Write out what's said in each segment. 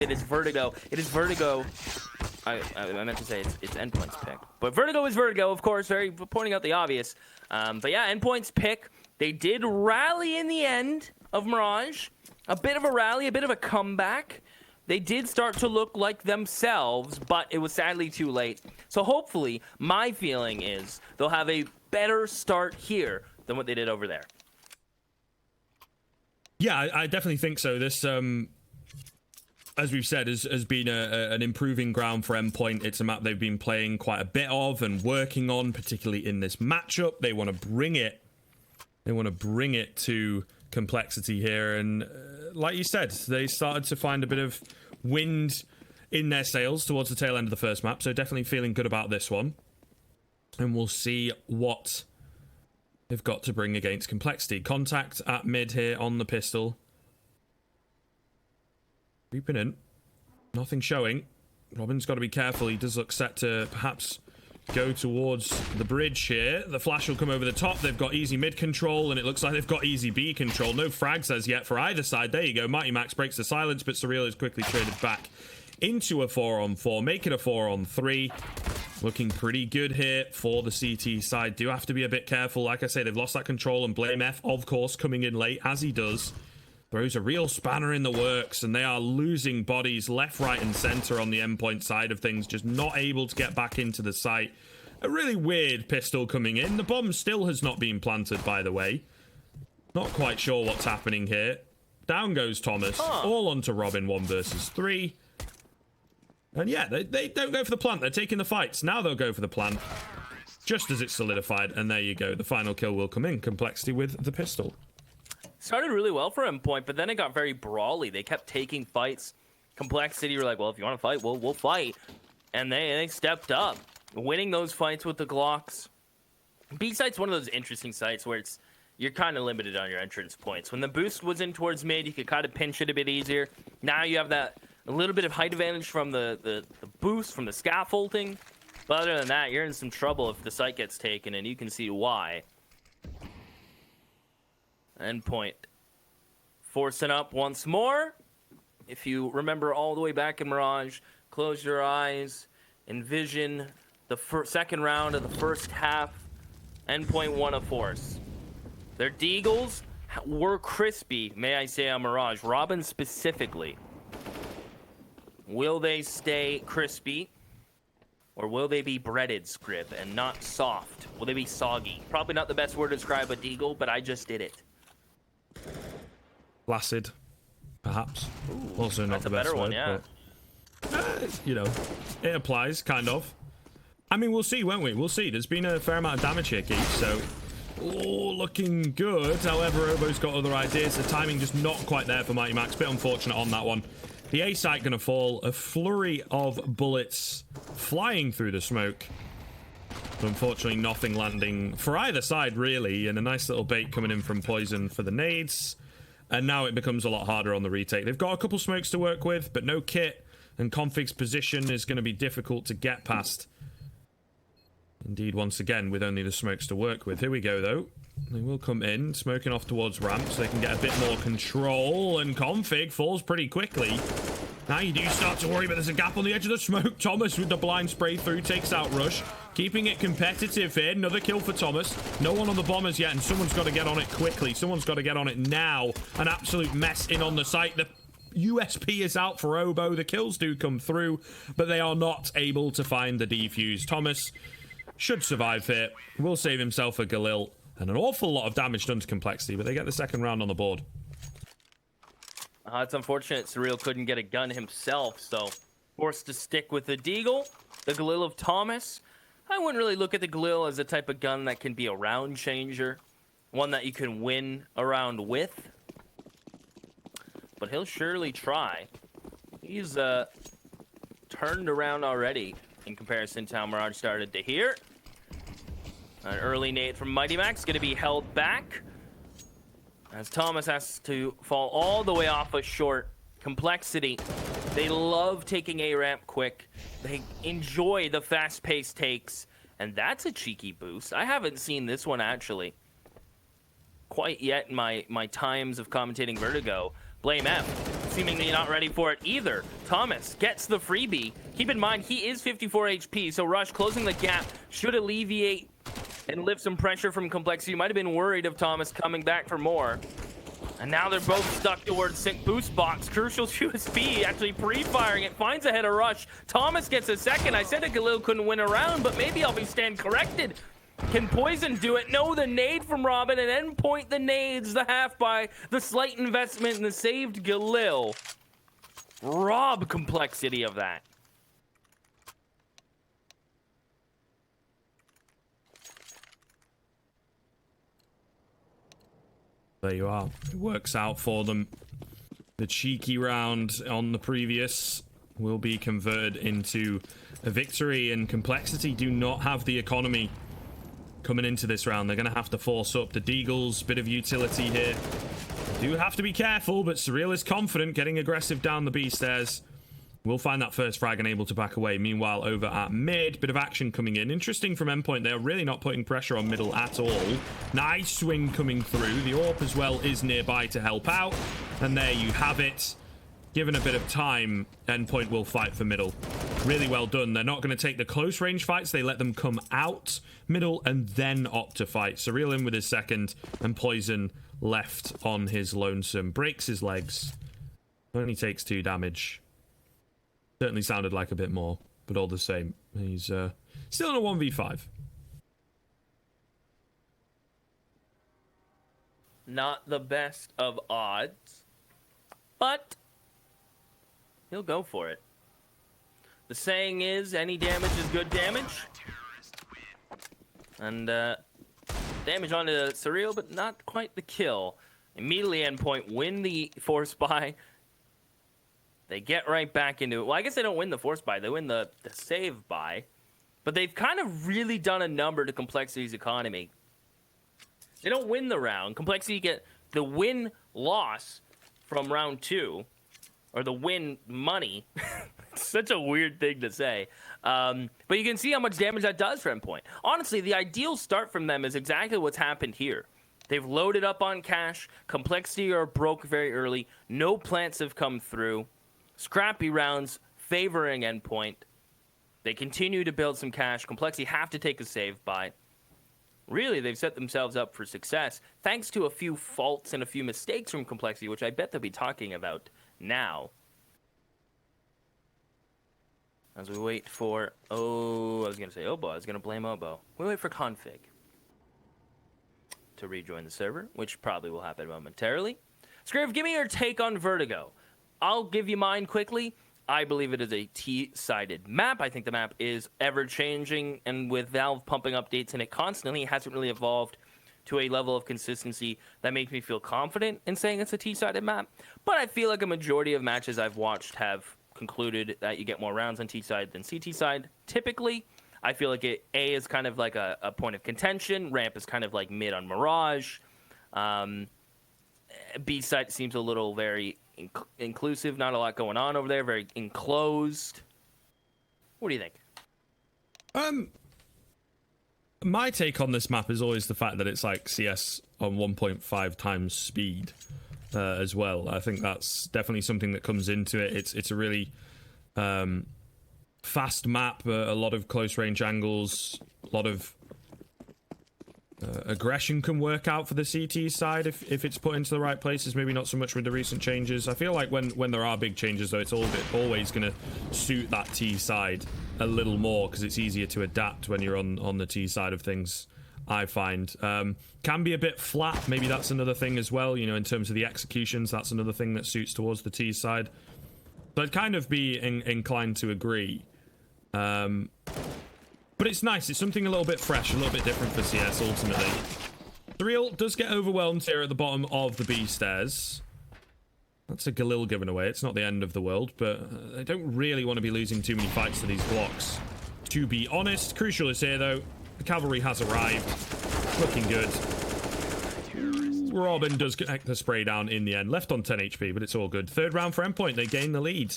It is Vertigo. It is Vertigo. I meant to say it's Endpoint's pick. But Vertigo is Vertigo, of course, very pointing out the obvious. But yeah, Endpoint's pick. They did rally in the end of Mirage. A bit of a rally, a bit of a comeback. They did start to look like themselves, but it was sadly too late. So hopefully, my feeling is they'll have a better start here than what they did over there. Yeah, I definitely think so. This, as we've said, has been an improving ground for Endpoint. It's a map they've been playing quite a bit of and working on, particularly in this matchup. They want to bring it. They want to bring it to complexity here, and like you said, they started to find a bit of wind in their sails towards the tail end of the first map. So definitely feeling good about this one, and we'll see what they've got to bring against complexity. Contact at mid here on the pistol. Creeping in. Nothing showing. Robin's got to be careful. He does look set to perhaps go towards the bridge here. The flash will come over the top. They've got easy mid control, and it looks like they've got easy B control. No frags as yet for either side. There you go. Mighty Max breaks the silence, but Surreal is quickly traded back into a 4-on-4. Make it a 4-on-3. Looking pretty good here for the CT side. Do have to be a bit careful. Like I say, they've lost that control, and Blame F, of course, coming in late, as he does. Throws a real spanner in the works, and they are losing bodies left, right, and center on the Endpoint side of things. Just not able to get back into the site. A really weird pistol coming in. The bomb still has not been planted, by the way. Not quite sure what's happening here. Down goes Thomas. All onto Robin, 1 versus 3. And yeah, they don't go for the plant. They're taking the fights. Now they'll go for the plant. Just as it's solidified. And there you go. The final kill will come in. Complexity with the pistol. Started really well for Endpoint, but then it got very brawly. They kept taking fights. Complexity were like, well, if you want to fight, we'll fight. And they stepped up, winning those fights with the Glocks. B site's one of those interesting sites where you're kind of limited on your entrance points. When the boost was in towards mid, you could kind of pinch it a bit easier. Now you have that a little bit of height advantage from the boost, from the scaffolding. But other than that, you're in some trouble if the site gets taken, and you can see why. Endpoint forcing up once more. If you remember all the way back in Mirage, close your eyes, envision the second round of the first half. Endpoint won a force. Their deagles were crispy, may I say, on Mirage. Robin specifically. Will they stay crispy? Or will they be breaded, Scrib, and not soft? Will they be soggy? Probably not the best word to describe a deagle, but I just did it. Flaccid, perhaps. Ooh, also not the best better word, one, yeah. But, you know, it applies, kind of. I mean, we'll see, won't we? We'll see. There's been a fair amount of damage here, Keith, so... Oh, looking good. However, Obo's got other ideas. The timing just not quite there for Mighty Max. Bit unfortunate on that one. The A site going to fall. A flurry of bullets flying through the smoke. But unfortunately, nothing landing for either side, really. And a nice little bait coming in from Poison for the nades. And now it becomes a lot harder on the retake. They've got a couple smokes to work with, but no kit. And Config's position is going to be difficult to get past. Indeed, once again, with only the smokes to work with. Here we go, though. They will come in, smoking off towards ramp, so they can get a bit more control. And Config falls pretty quickly. Now you do start to worry, but there's a gap on the edge of the smoke. Thomas with the blind spray through takes out Rush. Keeping it competitive here. Another kill for Thomas. No one on the bombers yet, and someone's got to get on it quickly. Someone's got to get on it now. An absolute mess in on the site. The USP is out for Obo. The kills do come through, but they are not able to find the defuse. Thomas should survive here. Will save himself a Galil. And an awful lot of damage done to Complexity, but they get the second round on the board. It's unfortunate Surreal couldn't get a gun himself, so forced to stick with the Deagle, the Galil of Thomas. I wouldn't really look at the Galil as a type of gun that can be a round changer, one that you can win a round with. But he'll surely try. He's turned around already in comparison to how Mirage started to hear. An early nade from Mighty Max going to be held back as Thomas has to fall all the way off a short. Complexity, they love taking A ramp quick. They enjoy the fast-paced takes, and that's a cheeky boost. I haven't seen this one actually quite yet in my times of commentating Vertigo. Blame F seemingly not ready for it either. Thomas gets the freebie. Keep in mind, he is 54 HP, so Rush closing the gap should alleviate and lift some pressure from Complexity. You might have been worried of Thomas coming back for more. And now they're both stuck towards Sync Boost Box. Crucial QSP actually pre-firing it. Finds ahead of Rush. Thomas gets a second. I said that Galil couldn't win a round, but maybe I'll be stand corrected. Can Poison do it? No, the nade from Robin, and Endpoint the nades, the half by the slight investment and the saved Galil. Rob Complexity of that. There you are. It works out for them. The cheeky round on the previous will be converted into a victory, and Complexity do not have the economy coming into this round. They're going to have to force up the Deagles. Bit of utility here. Do have to be careful, but Surreal is confident, getting aggressive down the B stairs. We'll find that first frag and able to back away. Meanwhile, over at mid, bit of action coming in. Interesting from Endpoint. They're really not putting pressure on middle at all. Nice swing coming through. The AWP as well is nearby to help out. And there you have it. Given a bit of time, Endpoint will fight for middle. Really well done. They're not going to take the close range fights. They let them come out middle and then opt to fight. Surreal in with his second, and Poison left on his lonesome. Breaks his legs. Only takes 2 damage. Certainly sounded like a bit more, but all the same. He's still in a 1v5. Not the best of odds, but he'll go for it. The saying is, any damage is good damage. And damage onto Surreal, but not quite the kill. Immediately Endpoint win the force buy. They get right back into it. Well, I guess they don't win the force buy. They win the save buy. But they've kind of really done a number to Complexity's economy. They don't win the round. Complexity get the win-loss from round 2. Or the win money. It's such a weird thing to say. But you can see how much damage that does for Endpoint. Honestly, the ideal start from them is exactly what's happened here. They've loaded up on cash. Complexity are broke very early. No plants have come through. Scrappy rounds favoring Endpoint. They continue to build some cash. Complexity have to take a save by. Really, they've set themselves up for success thanks to a few faults and a few mistakes from Complexity, which I bet they'll be talking about now. As we wait for... Oh, I was going to say Obo. I was going to blame Obo. We wait for Config to rejoin the server, which probably will happen momentarily. Scriv, give me your take on Vertigo. I'll give you mine quickly. I believe it is a T-sided map. I think the map is ever-changing, and with Valve pumping updates in it constantly, it hasn't really evolved to a level of consistency that makes me feel confident in saying it's a T-sided map. But I feel like a majority of matches I've watched have concluded that you get more rounds on T-side than CT side. Typically, I feel like A is kind of like a point of contention. Ramp is kind of like mid on Mirage. B side seems a little very inclusive, not a lot going on over there, very enclosed. What do you think? My take on this map is always the fact that it's like CS on 1.5 times speed as well. I think that's definitely something that comes into it. It's a really fast map, a lot of close range angles, a lot of aggression can work out for the CT side if it's put into the right places. Maybe not so much with the recent changes. I feel like when there are big changes, though, it's always going to suit that T side a little more because it's easier to adapt when you're on the T side of things, I find. Can be a bit flat. Maybe that's another thing as well, you know, in terms of the executions. That's another thing that suits towards the T side. So I'd kind of be inclined to agree. But it's nice. It's something a little bit fresh, a little bit different for CS, ultimately. Surreal does get overwhelmed here at the bottom of the B stairs. That's a Galil given away. It's not the end of the world, but they don't really want to be losing too many fights to these blocks. To be honest, Crucial is here, though. The cavalry has arrived. Looking good. Robin does connect the spray down in the end. Left on 10 HP, but it's all good. Third round for Endpoint. They gain the lead.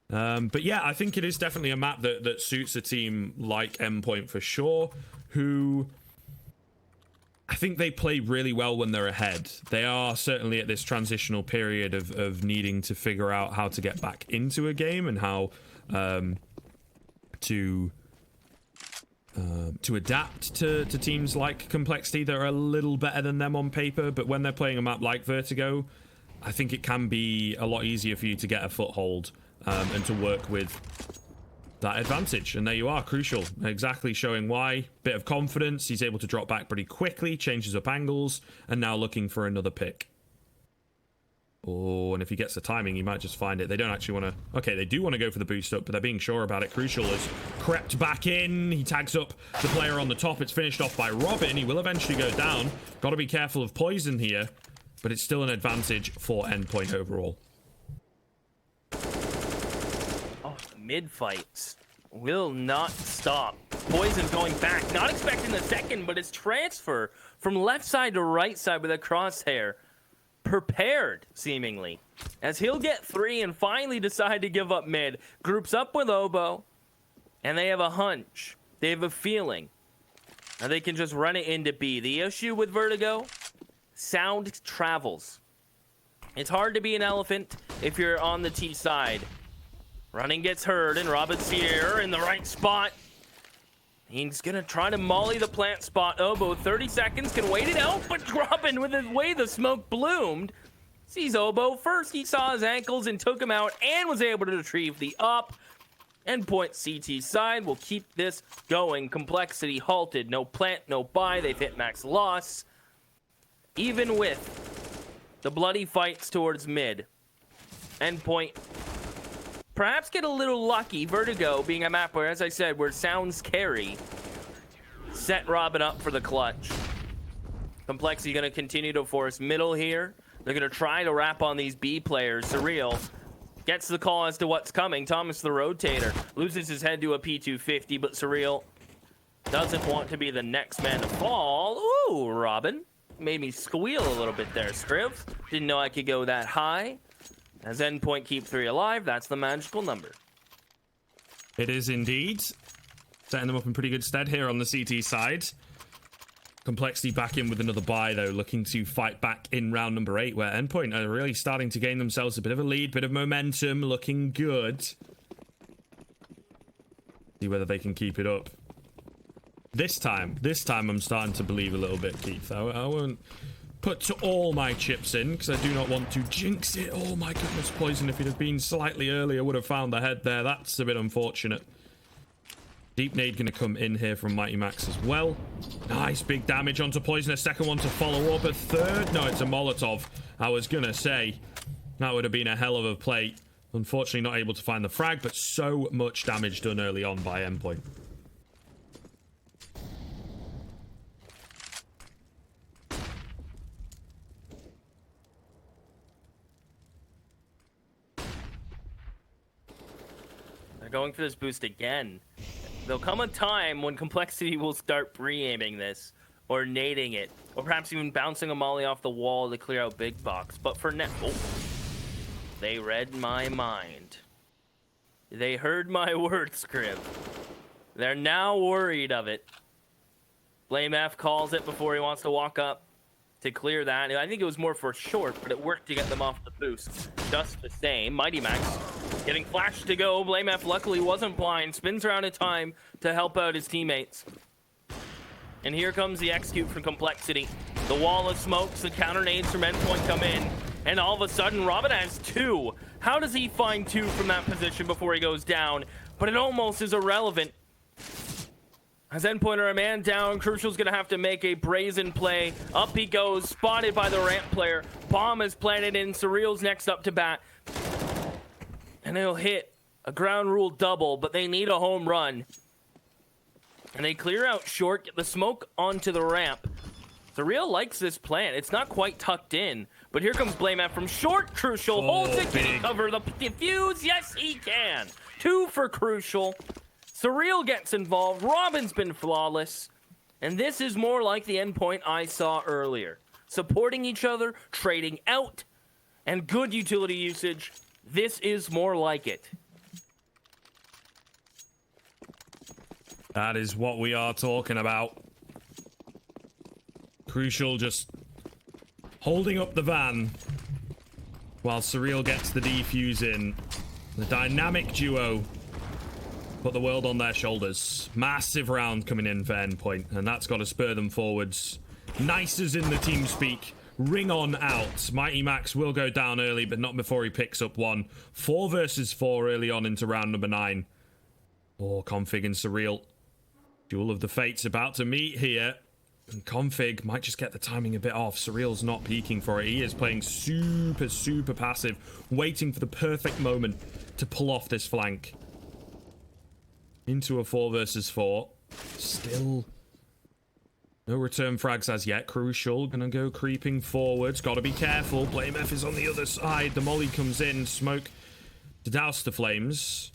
But yeah, I think it is definitely a map that suits a team like Endpoint for sure, who I think they play really well when they're ahead. They are certainly at this transitional period of needing to figure out how to get back into a game and how to adapt to teams like Complexity that are a little better than them on paper. But when they're playing a map like Vertigo, I think it can be a lot easier for you to get a foothold and to work with that advantage. And there you are, Crucial, exactly showing why. Bit of confidence, he's able to drop back pretty quickly, changes up angles, and now looking for another pick. Oh, and if he gets the timing, he might just find it. They don't actually want to... Okay, they do want to go for the boost up, but they're being sure about it. Crucial has crept back in. He tags up the player on the top. It's finished off by Robin. He will eventually go down. Got to be careful of poison here, but it's still an advantage for Endpoint overall. Oh, mid fights will not stop. Poison going back. Not expecting the second, but his transfer from left side to right side with a crosshair. Prepared, seemingly, as he'll get 3 and finally decide to give up mid. Groups up with Oboe, and they have a hunch. They have a feeling. Now they can just run it into B. The issue with Vertigo, sound travels. It's hard to be an elephant if you're on the T side. Running gets heard, and Robin's here in the right spot. He's gonna try to molly the plant spot. Oboe, 30 seconds, can wait it out, but Robin, with the way the smoke bloomed, sees Oboe. First, he saw his ankles and took him out and was able to retrieve the up. Endpoint CT side will keep this going. Complexity halted. No plant, no buy. They've hit max loss. Even with the bloody fights towards mid, Endpoint perhaps get a little lucky. Vertigo being a map where, as I said, where sounds carry, set Robin up for the clutch. Complexity going to continue to force middle here. They're going to try to wrap on these B players. Surreal gets the call as to what's coming. Thomas the Rotator loses his head to a P250, but Surreal doesn't want to be the next man to fall. Ooh, Robin made me squeal a little bit there, Scriv. Didn't know I could go that high. As Endpoint keep 3 alive, that's the magical number. It is indeed. Setting them up in pretty good stead here on the CT side. Complexity back in with another buy, though, looking to fight back in round number 8, where Endpoint are really starting to gain themselves a bit of a lead, bit of momentum, looking good. See whether they can keep it up. This time I'm starting to believe a little bit, Keith. I won't put all my chips in, because I do not want to jinx it. Oh my goodness, Poison, if it had been slightly earlier, would have found the head there. That's a bit unfortunate. Deep nade going to come in here from Mighty Max as well. Nice big damage onto Poison. A second one to follow up. A third. No, it's a Molotov. I was going to say that would have been a hell of a play. Unfortunately, not able to find the frag, but so much damage done early on by Endpoint. Going for this boost again. There'll come a time when Complexity will start pre-aiming this, or nading it, or perhaps even bouncing a molly off the wall to clear out big box. But for now, they read my mind. They heard my words, Crib. They're now worried of it. Blame F calls it before he wants to walk up to clear that. I think it was more for short, but it worked to get them off the boost just the same. Mighty Max getting flashed to go. Blame F luckily wasn't blind. Spins around in time to help out his teammates. And here comes the execute from Complexity. The wall of smokes, the counter nades from Endpoint come in. And all of a sudden, Robin has 2. How does he find 2 from that position before he goes down? But it almost is irrelevant. As Endpoint are a man down, Crucial's going to have to make a brazen play. Up he goes, spotted by the ramp player. Bomb is planted in. Surreal's next up to bat. And they'll hit a ground rule double, but they need a home run. And they clear out short, get the smoke onto the ramp. Surreal likes this plant. It's not quite tucked in, but here comes Blame F from short. Crucial holds it, can cover the defuse? Yes, he can. 2 for Crucial. Surreal gets involved. Robin's been flawless. And this is more like the Endpoint I saw earlier. Supporting each other, trading out, and good utility usage. This is more like it. That is what we are talking about. Crucial just holding up the van while Surreal gets the defuse in. The dynamic duo put the world on their shoulders. Massive round coming in for Endpoint, and that's got to spur them forwards. Nice as in the team speak. Ring on out. Mighty Max will go down early, but not before he picks up one. 4 versus 4 early on into round number 9. Oh, Config and Surreal. Duel of the Fates about to meet here. And Config might just get the timing a bit off. Surreal's not peeking for it. He is playing super passive, waiting for the perfect moment to pull off this flank. Into a 4 versus 4. Still no return frags as yet. Crucial gonna go creeping forwards. Gotta be careful. Blame F is on the other side. The molly comes in. Smoke to douse the flames.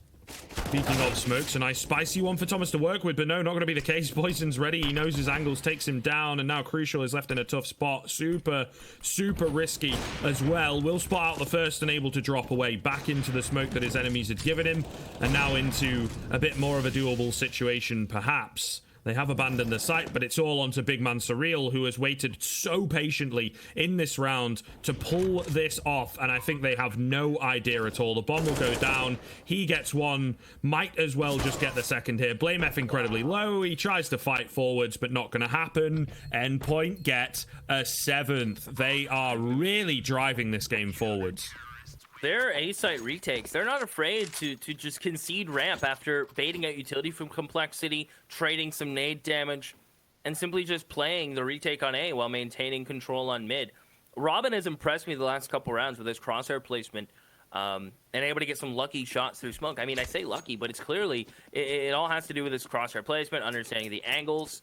Speaking of smokes, a nice spicy one for Thomas to work with, but no, not going to be the case. Poison's ready. He knows his angles, takes him down, and now Crucial is left in a tough spot. Super risky as well. Will spot out the first and able to drop away back into the smoke that his enemies had given him, and now into a bit more of a doable situation, perhaps. They have abandoned the site, but it's all onto big man Surreal, who has waited so patiently in this round to pull this off, and I think they have no idea at all. The bomb will go down. He gets one. Might as well just get the second here. Blame F incredibly low. He tries to fight forwards, but not going to happen. Endpoint get a 7th. They are really driving this game forwards. Their A-site retakes, they're not afraid to just concede ramp after baiting out utility from Complexity, trading some nade damage, and simply just playing the retake on A while maintaining control on mid. Robin has impressed me the last couple rounds with his crosshair placement, and able to get some lucky shots through smoke. I mean, I say lucky, but it's clearly, it all has to do with his crosshair placement, understanding the angles.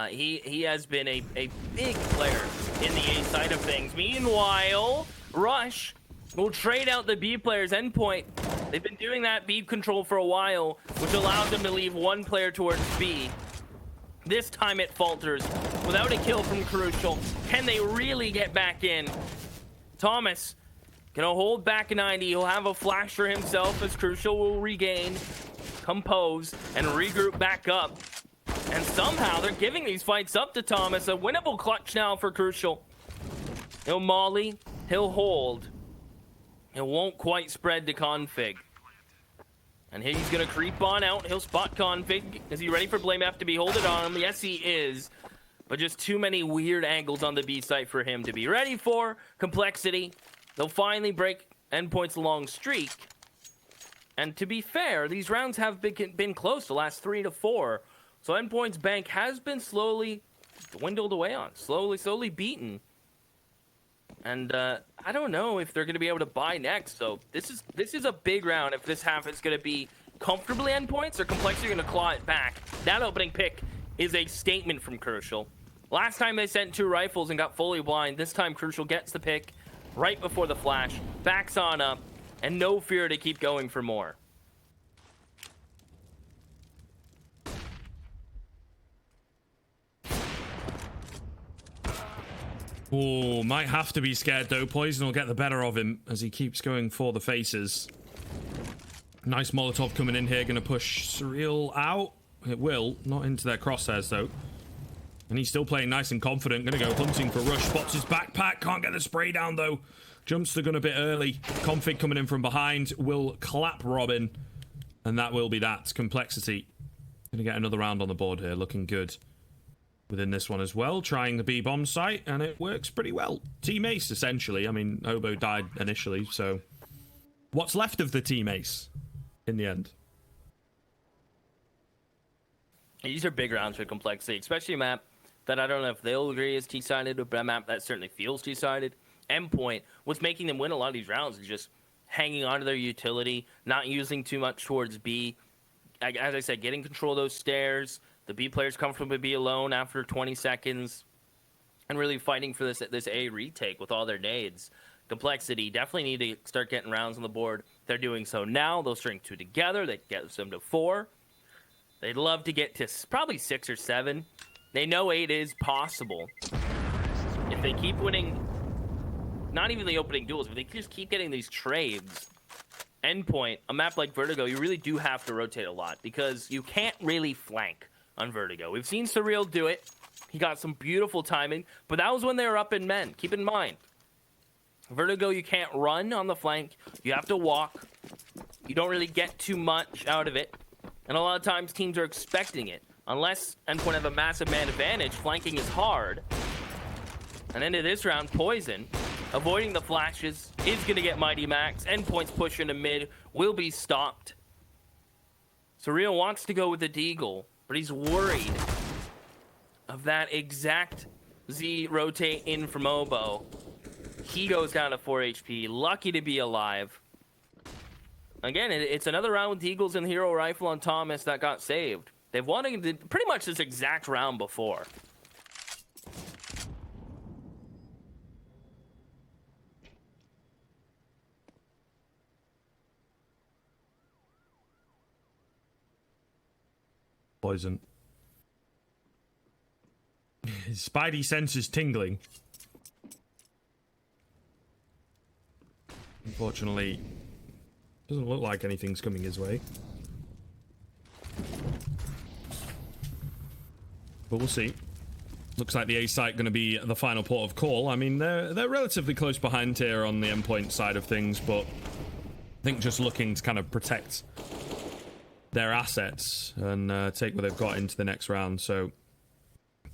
He has been a big player in the A side of things. Meanwhile, Rush will trade out the B player's Endpoint. They've been doing that B control for a while, which allows them to leave one player towards B. This time it falters without a kill from Crucial. Can they really get back in? Thomas gonna hold back 90. He'll have a flash for himself as Crucial will regain, compose, and regroup back up. And somehow they're giving these fights up to Thomas. A winnable clutch now for Crucial. He'll molly, he'll hold. It won't quite spread to Config. And he's going to creep on out. He'll spot Config. Is he ready for Blame F to be holding on him? Yes, he is. But just too many weird angles on the B site for him to be ready for. Complexity. They'll finally break Endpoint's long streak. And to be fair, these rounds have been close the last 3 to 4. So Endpoint's bank has been slowly dwindled away on. Slowly beaten. And I don't know if they're going to be able to buy next. So this is a big round. If this half is going to be comfortably Endpoints or Complexity are going to claw it back. That opening pick is a statement from Crucial. Last time they sent 2 rifles and got fully blind. This time Crucial gets the pick right before the flash. Backs on up. And no fear to keep going for more. Oh, might have to be scared though. Poison will get the better of him as he keeps going for the faces. Nice Molotov coming in here, gonna push Surreal out. It will, not into their crosshairs though. And he's still playing nice and confident. Gonna go hunting for Rush. Spots his backpack, can't get the spray down though. Jumps the gun a bit early. Config coming in from behind will clap Robin. And that will be that. Complexity. Gonna get another round on the board here, looking good. Within this one as well, trying the B bomb site, and it works pretty well. Team Ace, essentially. I mean, Obo died initially, so what's left of the Team Ace in the end? These are big rounds for Complexity, especially a map that I don't know if they'll agree is T-sided, but a map that certainly feels T-sided. Endpoint, what's making them win a lot of these rounds is just hanging onto their utility, not using too much towards B. As I said, getting control of those stairs. The B players comfortably be alone after 20 seconds. And really fighting for this A retake with all their nades. Complexity definitely need to start getting rounds on the board. They're doing so now. They'll string 2 together. That gets them to 4. They'd love to get to probably 6 or 7. They know 8 is possible. If they keep winning, not even the opening duels, but they just keep getting these trades. Endpoint, a map like Vertigo, you really do have to rotate a lot because you can't really flank on Vertigo. We've seen Surreal do it. He got some beautiful timing, but that was when they were up in men. Keep in mind, Vertigo, you can't run on the flank. You have to walk. You don't really get too much out of it. And a lot of times teams are expecting it. Unless Endpoint have a massive man advantage, flanking is hard. And into this round, Poison, avoiding the flashes, is going to get Mighty Max. Endpoint's push into mid will be stopped. Surreal wants to go with the Deagle, but he's worried of that exact Z rotate in from Oboe. He goes down to 4 HP, lucky to be alive. Again, it's another round with Eagles and Hero Rifle on Thomas that got saved. They've won pretty much this exact round before. Poison. His spidey senses tingling. Unfortunately, doesn't look like anything's coming his way. But we'll see. Looks like the A site going to be the final port of call. I mean, they're relatively close behind here on the Endpoint side of things, but I think just looking to kind of protect their assets and take what they've got into the next round. So,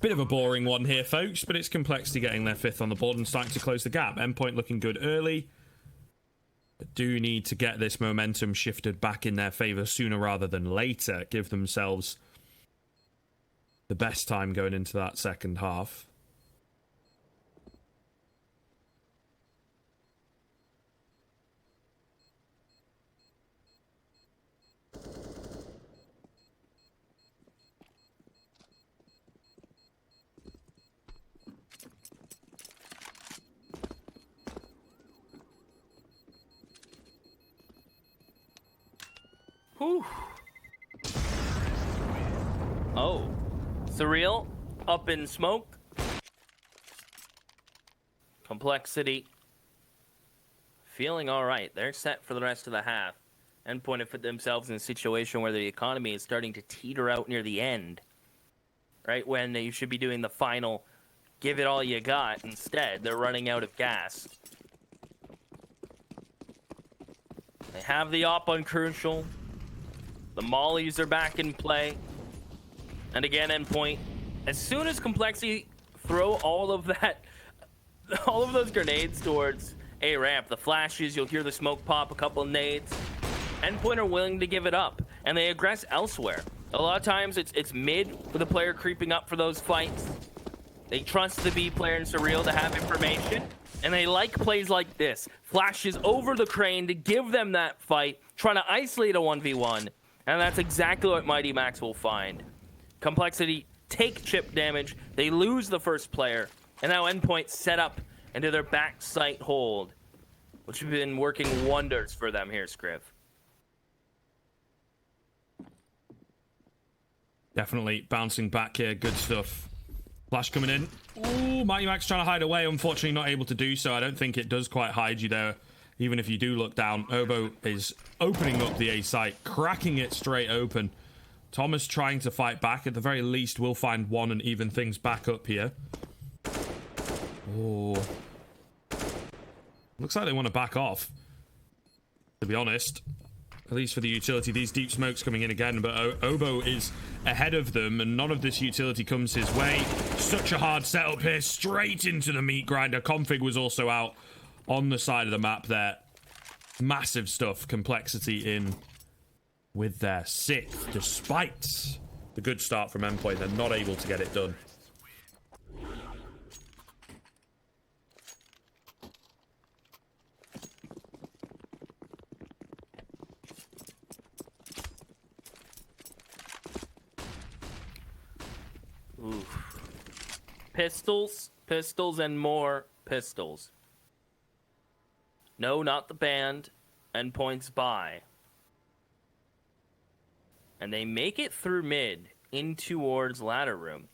bit of a boring one here, folks, but it's Complexity getting their 5th on the board and starting to close the gap. Endpoint looking good early. But do need to get this momentum shifted back in their favor sooner rather than later. Give themselves the best time going into that second half. Whew. Oh. Surreal, up in smoke. Complexity, feeling all right. They're set for the rest of the half. Endpoint have put themselves in a situation where the economy is starting to teeter out near the end. Right when you should be doing the final, give it all you got. Instead, they're running out of gas. They have the op on Crucial. The mollies are back in play. And again, Endpoint, as soon as Complexity throw all of those grenades towards A ramp, the flashes, you'll hear the smoke pop, a couple of nades. Endpoint are willing to give it up, and they aggress elsewhere. A lot of times it's mid with a player creeping up for those fights. They trust the B player in Surreal to have information, and they like plays like this. Flashes over the crane to give them that fight, trying to isolate a 1v1, and that's exactly what Mighty Max will find. Complexity take chip damage, they lose the first player, and now Endpoint set up into their back sight hold, which have been working wonders for them here, Scriv. Definitely bouncing back here, good stuff. Flash coming in. Ooh, Mighty Max trying to hide away, unfortunately not able to do so. I don't think it does quite hide you there, even if you do look down. Oboe is opening up the A site, cracking it straight open. Thomas trying to fight back. At the very least, we'll find one and even things back up here. Oh. Looks like they want to back off, to be honest. At least for the utility. These deep smokes coming in again, but Oboe is ahead of them, and none of this utility comes his way. Such a hard setup here, straight into the meat grinder. Config was also out on the side of the map there. Massive stuff. Complexity in with their 6th, despite the good start from Endpoint. They're not able to get it done. Oof. Pistols, pistols, and more pistols. No, not the band. Endpoint's by. And they make it through mid in towards ladder room.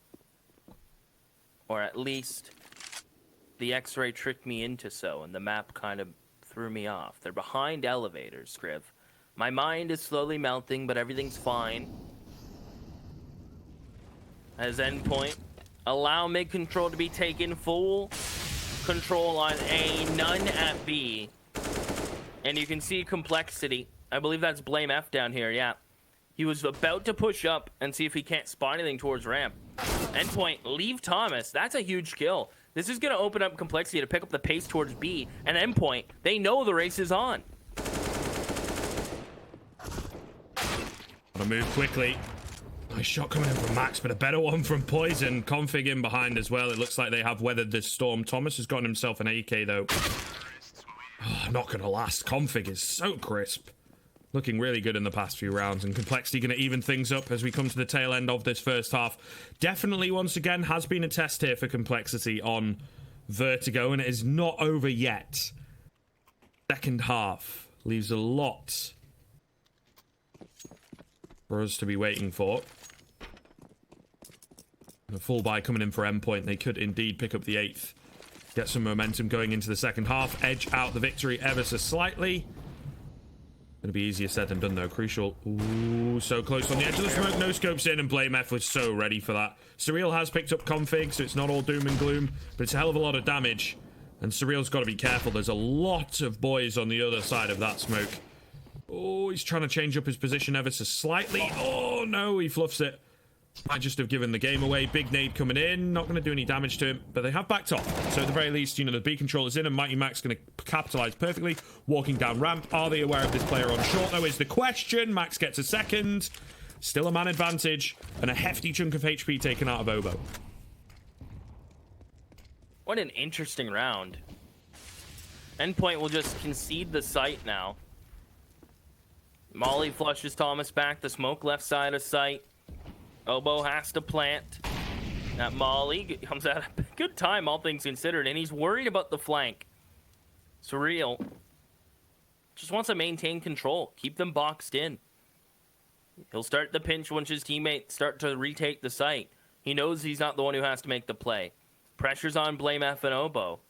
Or at least the X-ray tricked me into so, and the map kind of threw me off. They're behind elevators, Scriv. My mind is slowly melting, but everything's fine. As Endpoint Allow mid control to be taken. Full control on A, none at B. And you can see complexity. I believe that's Blame F down here, yeah. He was about to push up and see if he can't spot anything towards ramp. Endpoint, leave Thomas. That's a huge kill. This is going to open up complexity to pick up the pace towards B. And Endpoint, they know the race is on. Gotta move quickly. Nice shot coming in from Max, but a better one from Poison. Config in behind as well. It looks like they have weathered this storm. Thomas has gotten himself an AK, though. Oh, not going to last. Config is so crisp. Looking really good in the past few rounds, and Complexity going to even things up as we come to the tail end of this first half. Definitely, once again, has been a test here for Complexity on Vertigo, and it is not over yet. Second half leaves a lot for us to be waiting for. And a full buy coming in for Endpoint. They could indeed pick up the 8th. Get some momentum going into the second half. Edge out the victory ever so slightly. Gonna be easier said than done, though. Crucial. Ooh, so close on the edge of the smoke. No scopes in, and Blame F was so ready for that. Surreal has picked up config, so it's not all doom and gloom, but it's a hell of a lot of damage. And Surreal's got to be careful. There's a lot of boys on the other side of that smoke. Oh, he's trying to change up his position ever so slightly. Oh, no, he fluffs it. Might just have given the game away. Big nade coming in. Not going to do any damage to him, but they have backed off. So at the very least, you know, the B controller's in, and Mighty Max going to capitalize perfectly. Walking down ramp. Are they aware of this player on short, though, is the question. Max gets a second. Still a man advantage, and a hefty chunk of HP taken out of Obo. What an interesting round. Endpoint will just concede the site now. Molly flushes Thomas back. The smoke left side of site. Obo has to plant. That Molly comes out at a good time, all things considered, and he's worried about the flank. Surreal just wants to maintain control, keep them boxed in. He'll start the pinch once his teammates start to retake the site. He knows he's not the one who has to make the play. Pressure's on Blame F and Obo.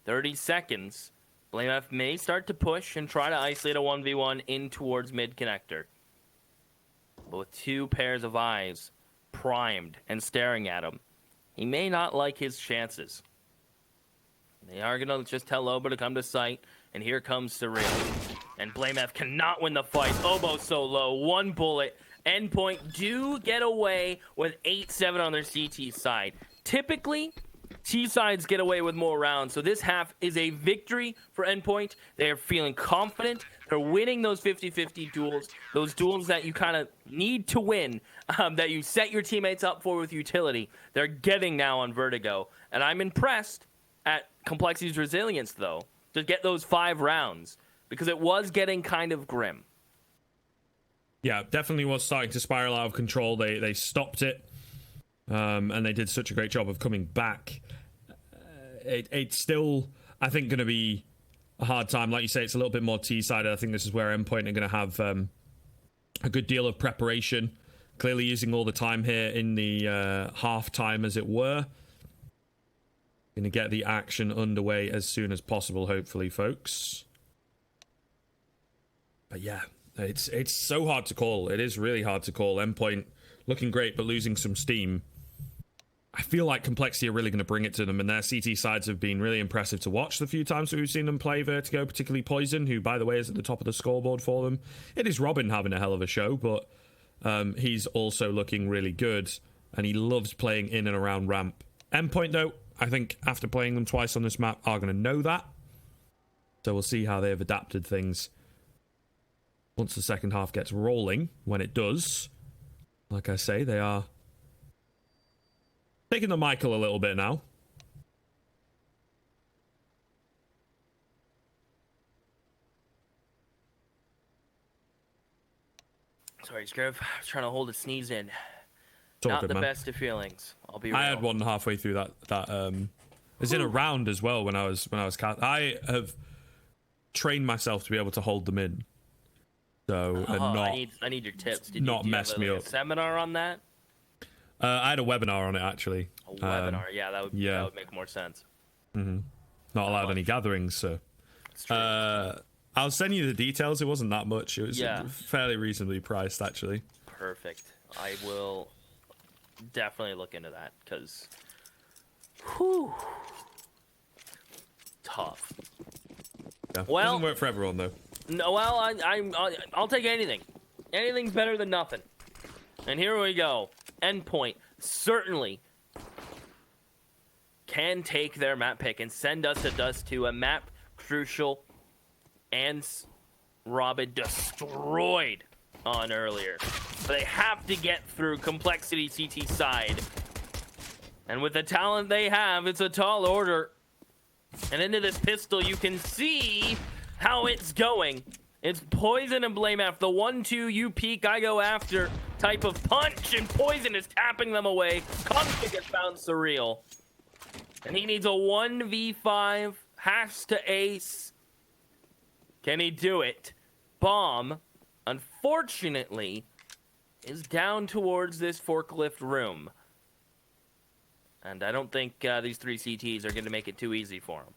30 seconds. Blame F may start to push and try to isolate a 1v1 in towards mid connector. But with two pairs of eyes primed and staring at him, he may not like his chances. They are going to just tell Obo to come to site, and here comes Surreal. And Blame F cannot win the fight. Obo so low, one bullet. Endpoint do get away with 8-7 on their CT side. Typically, T sides get away with more rounds, so this half is a victory for Endpoint. They are feeling confident. They're winning those 50-50 duels, those duels that you kind of need to win, that you set your teammates up for with utility. They're getting now on Vertigo, and I'm impressed at Complexity's resilience, though, to get those 5 rounds, because it was getting kind of grim. Yeah, definitely was starting to spiral out of control. They stopped it. And they did such a great job of coming back. It's still, I think, going to be a hard time. Like you say, it's a little bit more T-sided. I think this is where Endpoint are going to have a good deal of preparation. Clearly using all the time here in the half time, as it were. Going to get the action underway as soon as possible, hopefully, folks. But yeah, it's so hard to call. It is really hard to call. Endpoint looking great, but losing some steam. I feel like Complexity are really going to bring it to them, and their CT sides have been really impressive to watch the few times that we've seen them play Vertigo, particularly Poison, who, by the way, is at the top of the scoreboard for them. It is Robin having a hell of a show, but he's also looking really good, and he loves playing in and around ramp. Endpoint, though, I think after playing them twice on this map, are going to know that. So we'll see how they've adapted things once the second half gets rolling. When it does, like I say, they are taking the Michael a little bit now. Sorry, Scriv. I was trying to hold a sneeze in. Not the best of feelings. I'll be real. I had one halfway through that. It was in a round as well when I was I have trained myself to be able to hold them in. So and not I need your tips. Not mess me up. A seminar on that? I had a webinar on it, actually. A webinar, yeah, that would make more sense. Mm-hmm. Not allowed any gatherings, so. It's true. I'll send you the details. It wasn't that much. It was fairly reasonably priced, actually. Perfect. I will definitely look into that, because, whew, tough. Yeah. Well, Doesn't work for everyone though. No, well, I'll take anything. Anything's better than nothing. And here we go. Endpoint certainly can take their map pick and send us to Dust 2, a map Crucial and Robin destroyed on earlier. But they have to get through Complexity CT side. And with the talent they have, it's a tall order. And into this pistol, you can see how it's going. It's Poison and Blame F. The 1-2, you peek, I go after type of punch, and Poison is tapping them away. Config has found Surreal. And he needs a 1v5, has to ace. Can he do it? Bomb, unfortunately, is down towards this forklift room. And I don't think these 3 CTs are going to make it too easy for him.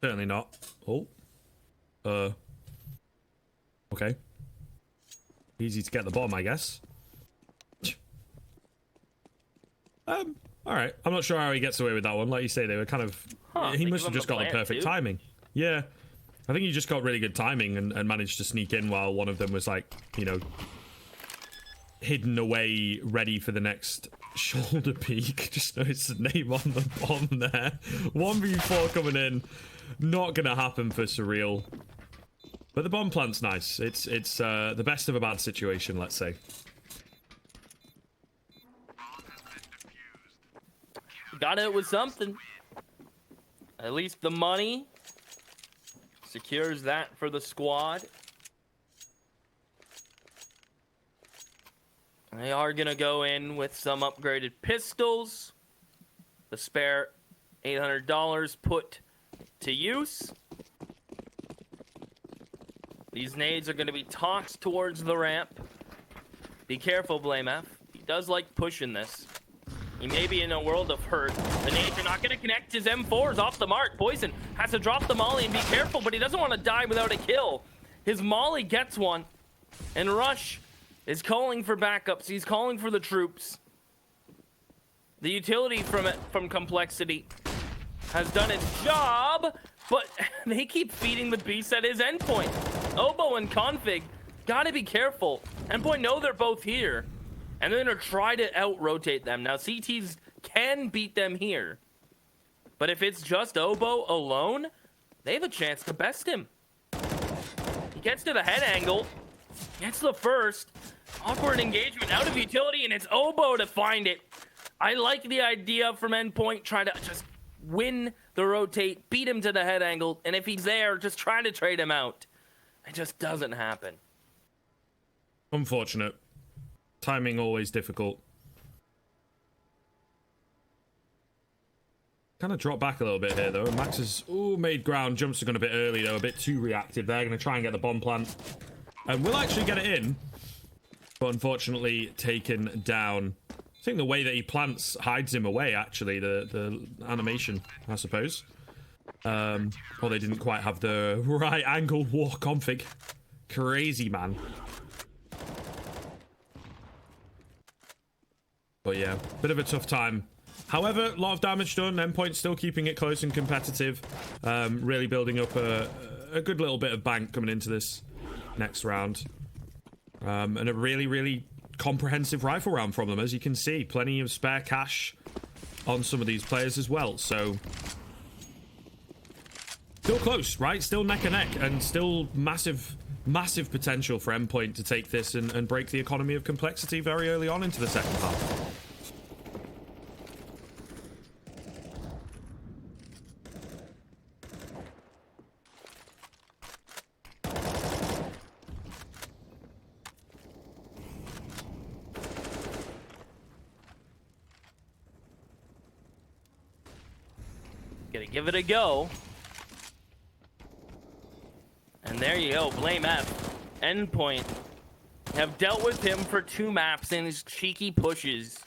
Certainly not. Oh. Okay. Easy to get the bomb, I guess. Alright. I'm not sure how he gets away with that one. Like you say, they were kind of... he must have just got the perfect timing. Yeah. I think he just got really good timing and managed to sneak in while one of them was like, you know, hidden away, ready for the next shoulder peek. Just noticed the name on the bomb there. 1v4 coming in. Not gonna happen for Surreal. But the bomb plant's nice. It's the best of a bad situation, let's say. Got it with something. At least the money secures that for the squad. They are gonna go in with some upgraded pistols. The spare $800 put to use. These nades are gonna be tossed towards the ramp. Be careful, Blame F. He does like pushing this. He may be in a world of hurt. The nades are not going to connect. His M4's off the mark. Poison has to drop the molly and be careful, but he doesn't want to die without a kill. His molly gets one, and Rush is calling for backups. He's calling for the troops. The utility from Complexity has done its job, but they keep feeding the beast at his endpoint. Oboe and Config, gotta be careful. Endpoint know they're both here. And they're going to try to out-rotate them. Now, CTs can beat them here. But if it's just Oboe alone, they have a chance to best him. He gets to the head angle. Gets the first. Awkward engagement out of utility, and it's Oboe to find it. I like the idea from Endpoint. Try to just win the rotate, beat him to the head angle, and if he's there, just try to trade him out. It just doesn't happen. Unfortunate. Timing always difficult. Kind of dropped back a little bit here though. Max has made ground. Jumps are going a bit early though, a bit too reactive. They're going to try and get the bomb plant, and we'll actually get it in, but unfortunately taken down. I think the way that he plants hides him away. Actually, the animation, I suppose. Or they didn't quite have the right angle war config. Crazy man. But yeah, bit of a tough time. However, a lot of damage done. Endpoint still keeping it close and competitive. Really building up a good little bit of bank coming into this next round. And a really, really comprehensive rifle round from them. As you can see, plenty of spare cash on some of these players as well. So, still close, right? Still neck and neck. And still massive potential for Endpoint to take this and break the economy of Complexity very early on into the second half. Gonna give it a go. And there you go, Blame F. Endpoint have dealt with him for 2 maps in his cheeky pushes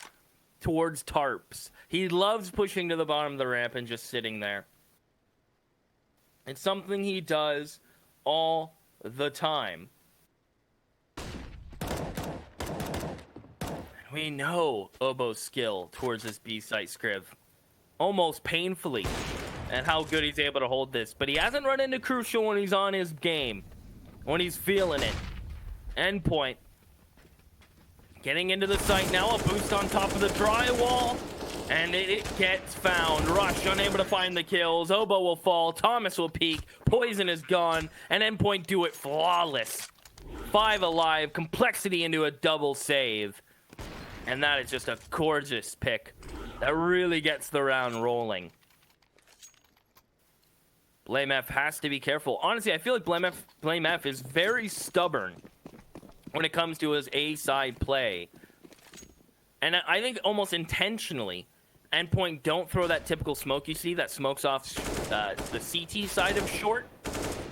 towards tarps. He loves pushing to the bottom of the ramp and just sitting there. It's something he does all the time. We know Obo's skill towards this B site, Scriv. Almost painfully. And how good he's able to hold this. But he hasn't run into Crucial when he's on his game. When he's feeling it. Endpoint. Getting into the site now. A boost on top of the drywall. And it gets found. Rush unable to find the kills. Obo will fall. Thomas will peek. Poison is gone. And Endpoint do it flawless. 5 alive. Complexity into a double save. And that is just a gorgeous pick. That really gets the round rolling. Blame F has to be careful. Honestly, I feel like Blame F is very stubborn when it comes to his A-side play. And I think almost intentionally, Endpoint don't throw that typical smoke you see that smokes off the CT side of short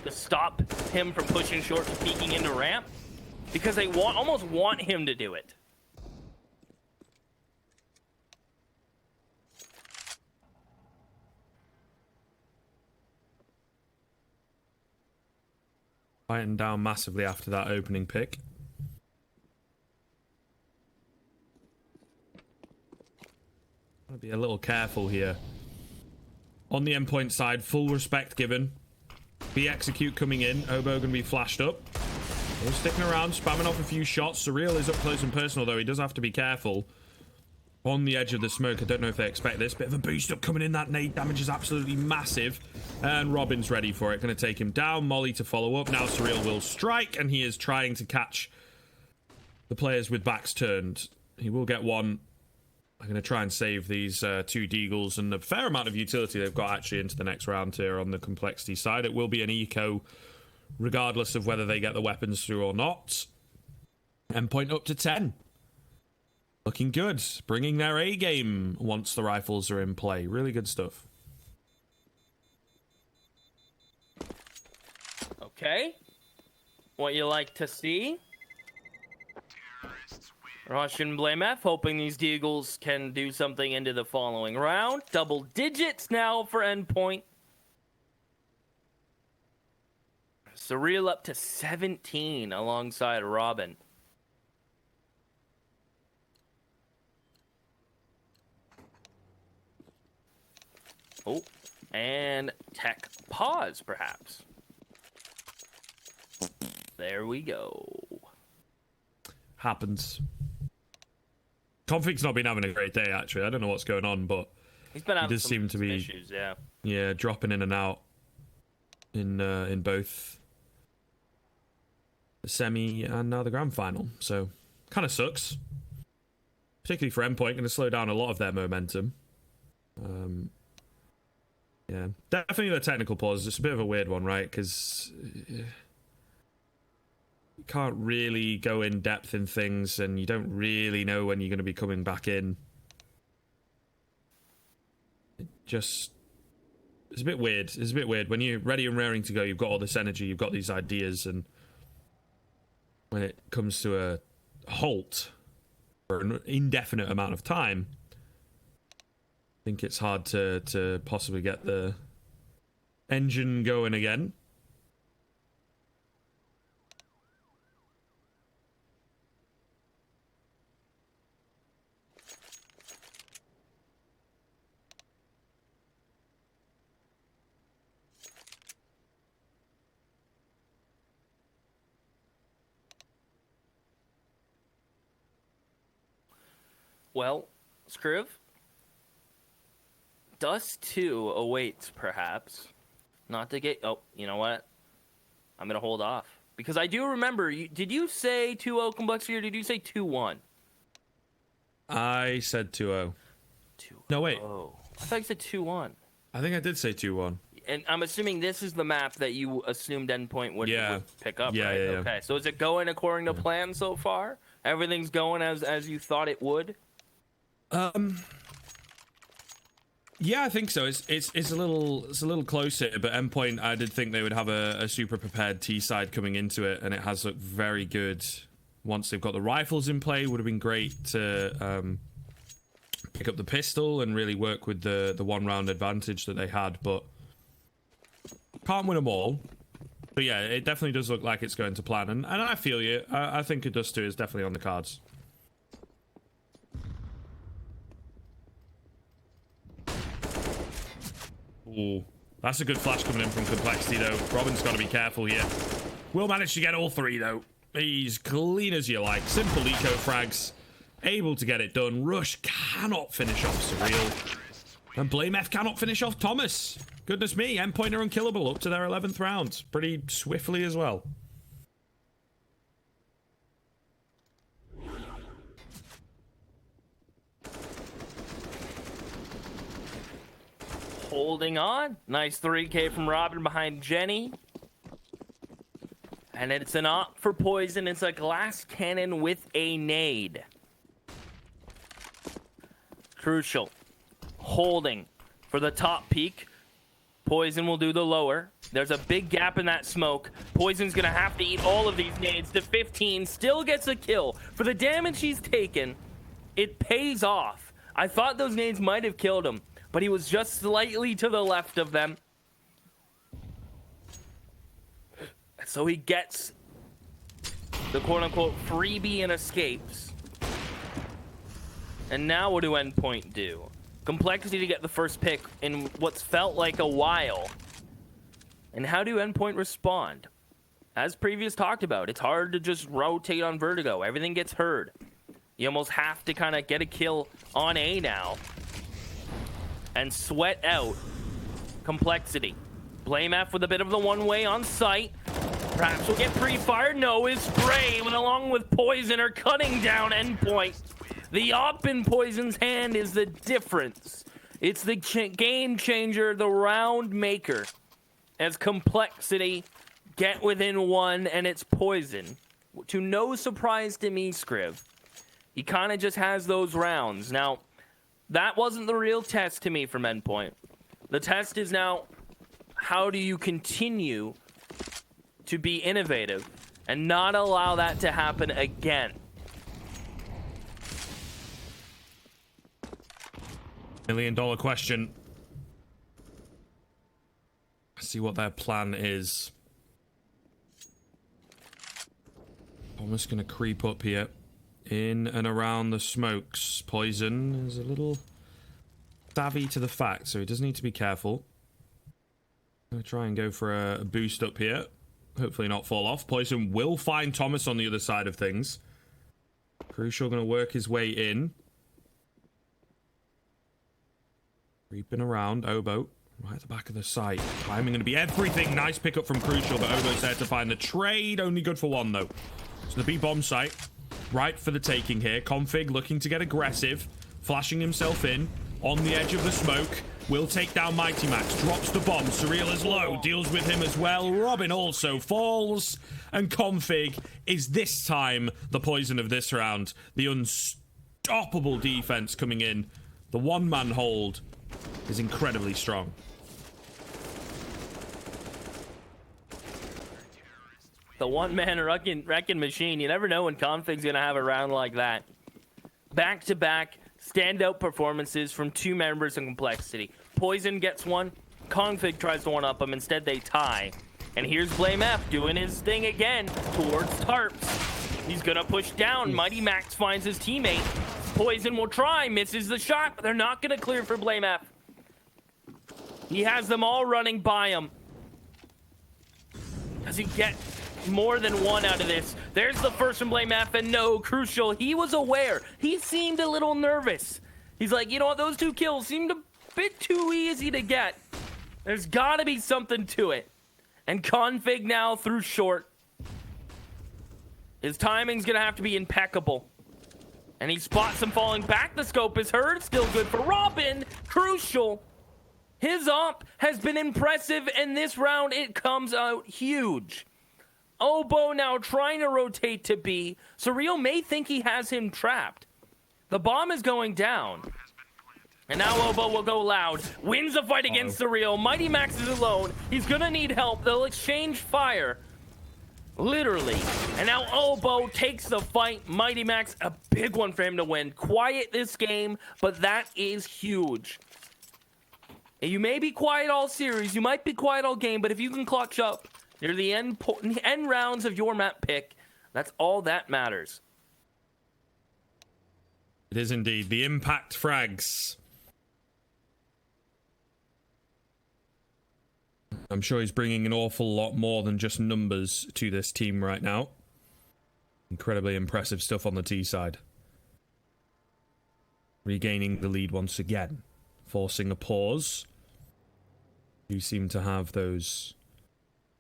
to stop him from pushing short and peeking into ramp. Because they almost want him to do it. Fighting down massively after that opening pick. Gotta be a little careful here. On the Endpoint side, full respect given. B execute coming in. Obo gonna be flashed up. He's sticking around, spamming off a few shots. Surreal is up close and personal, though. He does have to be careful. On the edge of the smoke, I don't know if they expect this. Bit of a boost up coming in. That nade damage is absolutely massive. And Robin's ready for it. Going to take him down. Molly to follow up. Now Surreal will strike, and he is trying to catch the players with backs turned. He will get one. I'm going to try and save these 2 Deagles and a fair amount of utility they've got actually into the next round here on the complexity side. It will be an eco regardless of whether they get the weapons through or not. Endpoint up to 10. Looking good. Bringing their A game once the rifles are in play. Really good stuff. Okay. What you like to see? Russian Blame F, hoping these Deagles can do something into the following round. Double digits now for Endpoint. Surreal up to 17 alongside Robin. Oh, and tech pause, perhaps. There we go. Happens. Config's not been having a great day, actually. I don't know what's going on, but he's been having he does seem to be issues, yeah. Yeah, dropping in and out in both the semi and now the grand final. So, kind of sucks. Particularly for Endpoint, going to slow down a lot of their momentum. Yeah, definitely the technical pause. It's a bit of a weird one, right? Because you can't really go in depth in things, and you don't really know when you're going to be coming back in. It's a bit weird. It's a bit weird. When you're ready and raring to go, you've got all this energy, you've got these ideas, and when it comes to a halt for an indefinite amount of time, I think it's hard to possibly get the engine going again. Well, Scriv, Dust 2 awaits, perhaps. Not to get... Oh, you know what? I'm going to hold off. Because I do remember... Did you say 2-0 complexity, or did you say 2-1? I said 2-0. No, wait. Oh, I thought you said 2-1. I think I did say 2-1. And I'm assuming this is the map that you assumed Endpoint would pick up, right? Yeah. Okay, so is it going according to plan so far? Everything's going as you thought it would? Yeah, I think so. It's a little closer, but Endpoint, I did think they would have a super prepared T side coming into it, and it has looked very good. Once they've got the rifles in play, would have been great to pick up the pistol and really work with the 1 round advantage that they had, but can't win them all. But yeah, it definitely does look like it's going to plan, and I feel you. I think a Dust 2 is definitely on the cards. Ooh, that's a good flash coming in from Complexity, though. Robin's got to be careful here. Will manage to get all three, though. He's clean as you like. Simple eco frags. Able to get it done. Rush cannot finish off Surreal. And Blame F cannot finish off Thomas. Goodness me, Endpoint are unkillable up to their 11th round. Pretty swiftly as well. Holding on. Nice 3K from Robin behind Jenny. And it's an op for Poison. It's a glass cannon with a nade. Crucial. Holding for the top peak. Poison will do the lower. There's a big gap in that smoke. Poison's gonna have to eat all of these nades to 15. Still gets a kill. For the damage he's taken, it pays off. I thought those nades might have killed him, but he was just slightly to the left of them. So he gets the quote-unquote freebie and escapes. And now what do Endpoint do? Complexity to get the first pick in what's felt like a while. And how do Endpoint respond? As previous talked about, it's hard to just rotate on Vertigo. Everything gets heard. You almost have to kind of get a kill on A now. And sweat out Complexity. Blame F with a bit of the one-way on site. Perhaps we'll get pre-fired. No, his spray along with Poison are cutting down Endpoint. The op in Poison's hand is the difference. It's the game changer, the round maker. As Complexity get within one, and it's Poison. To no surprise to me, Scriv. He kind of just has those rounds. Now, that wasn't the real test to me from Endpoint. The test is now, how do you continue to be innovative and not allow that to happen again? $1 million question. Let's see what their plan is. Almost gonna creep up here. In and around the smokes. Poison is a little savvy to the fact, so he does need to be careful. I'm gonna try and go for a boost up here. Hopefully not fall off. Poison will find Thomas on the other side of things. Crucial gonna work his way in. Creeping around, Obo. Right at the back of the site. Timing going to be everything. Nice pickup from Crucial, but Obo's there to find the trade. Only good for one, though. So the B-bomb site. Right for the taking here. Config looking to get aggressive. Flashing himself in. On the edge of the smoke. Will take down Mighty Max. Drops the bomb. Surreal is low. Deals with him as well. Robin also falls. And Config is this time the poison of this round. The unstoppable defense coming in. The one-man hold is incredibly strong. The one-man wrecking machine. You never know when Config's going to have a round like that. Back-to-back standout performances from two members of Complexity. Poison gets one. Config tries to one-up him. Instead, they tie. And here's Blame F doing his thing again towards Tarps. He's going to push down. Mighty Max finds his teammate. Poison will try. Misses the shot, but they're not going to clear for Blame F. He has them all running by him. Does he get more than one out of this? There's the first from Blame F, and no, Crucial. He was aware. He seemed a little nervous. He's like, you know what? Those two kills seemed a bit too easy to get. There's got to be something to it. And Config now through short. His timing's going to have to be impeccable. And he spots him falling back. The scope is heard. Still good for Robin. Crucial. His op has been impressive, and this round it comes out huge. Obo now trying to rotate to B. Surreal may think he has him trapped. The bomb is going down. And now Obo will go loud. Wins the fight against Surreal. Mighty Max is alone. He's gonna need help. They'll exchange fire. Literally. And now Obo takes the fight. Mighty Max, a big one for him to win. Quiet this game, but that is huge. You may be quiet all series, you might be quiet all game, but if you can clutch up near the end rounds of your map pick, that's all that matters. It is indeed. The impact frags. I'm sure he's bringing an awful lot more than just numbers to this team right now. Incredibly impressive stuff on the T side. Regaining the lead once again. Forcing a pause. You seem to have those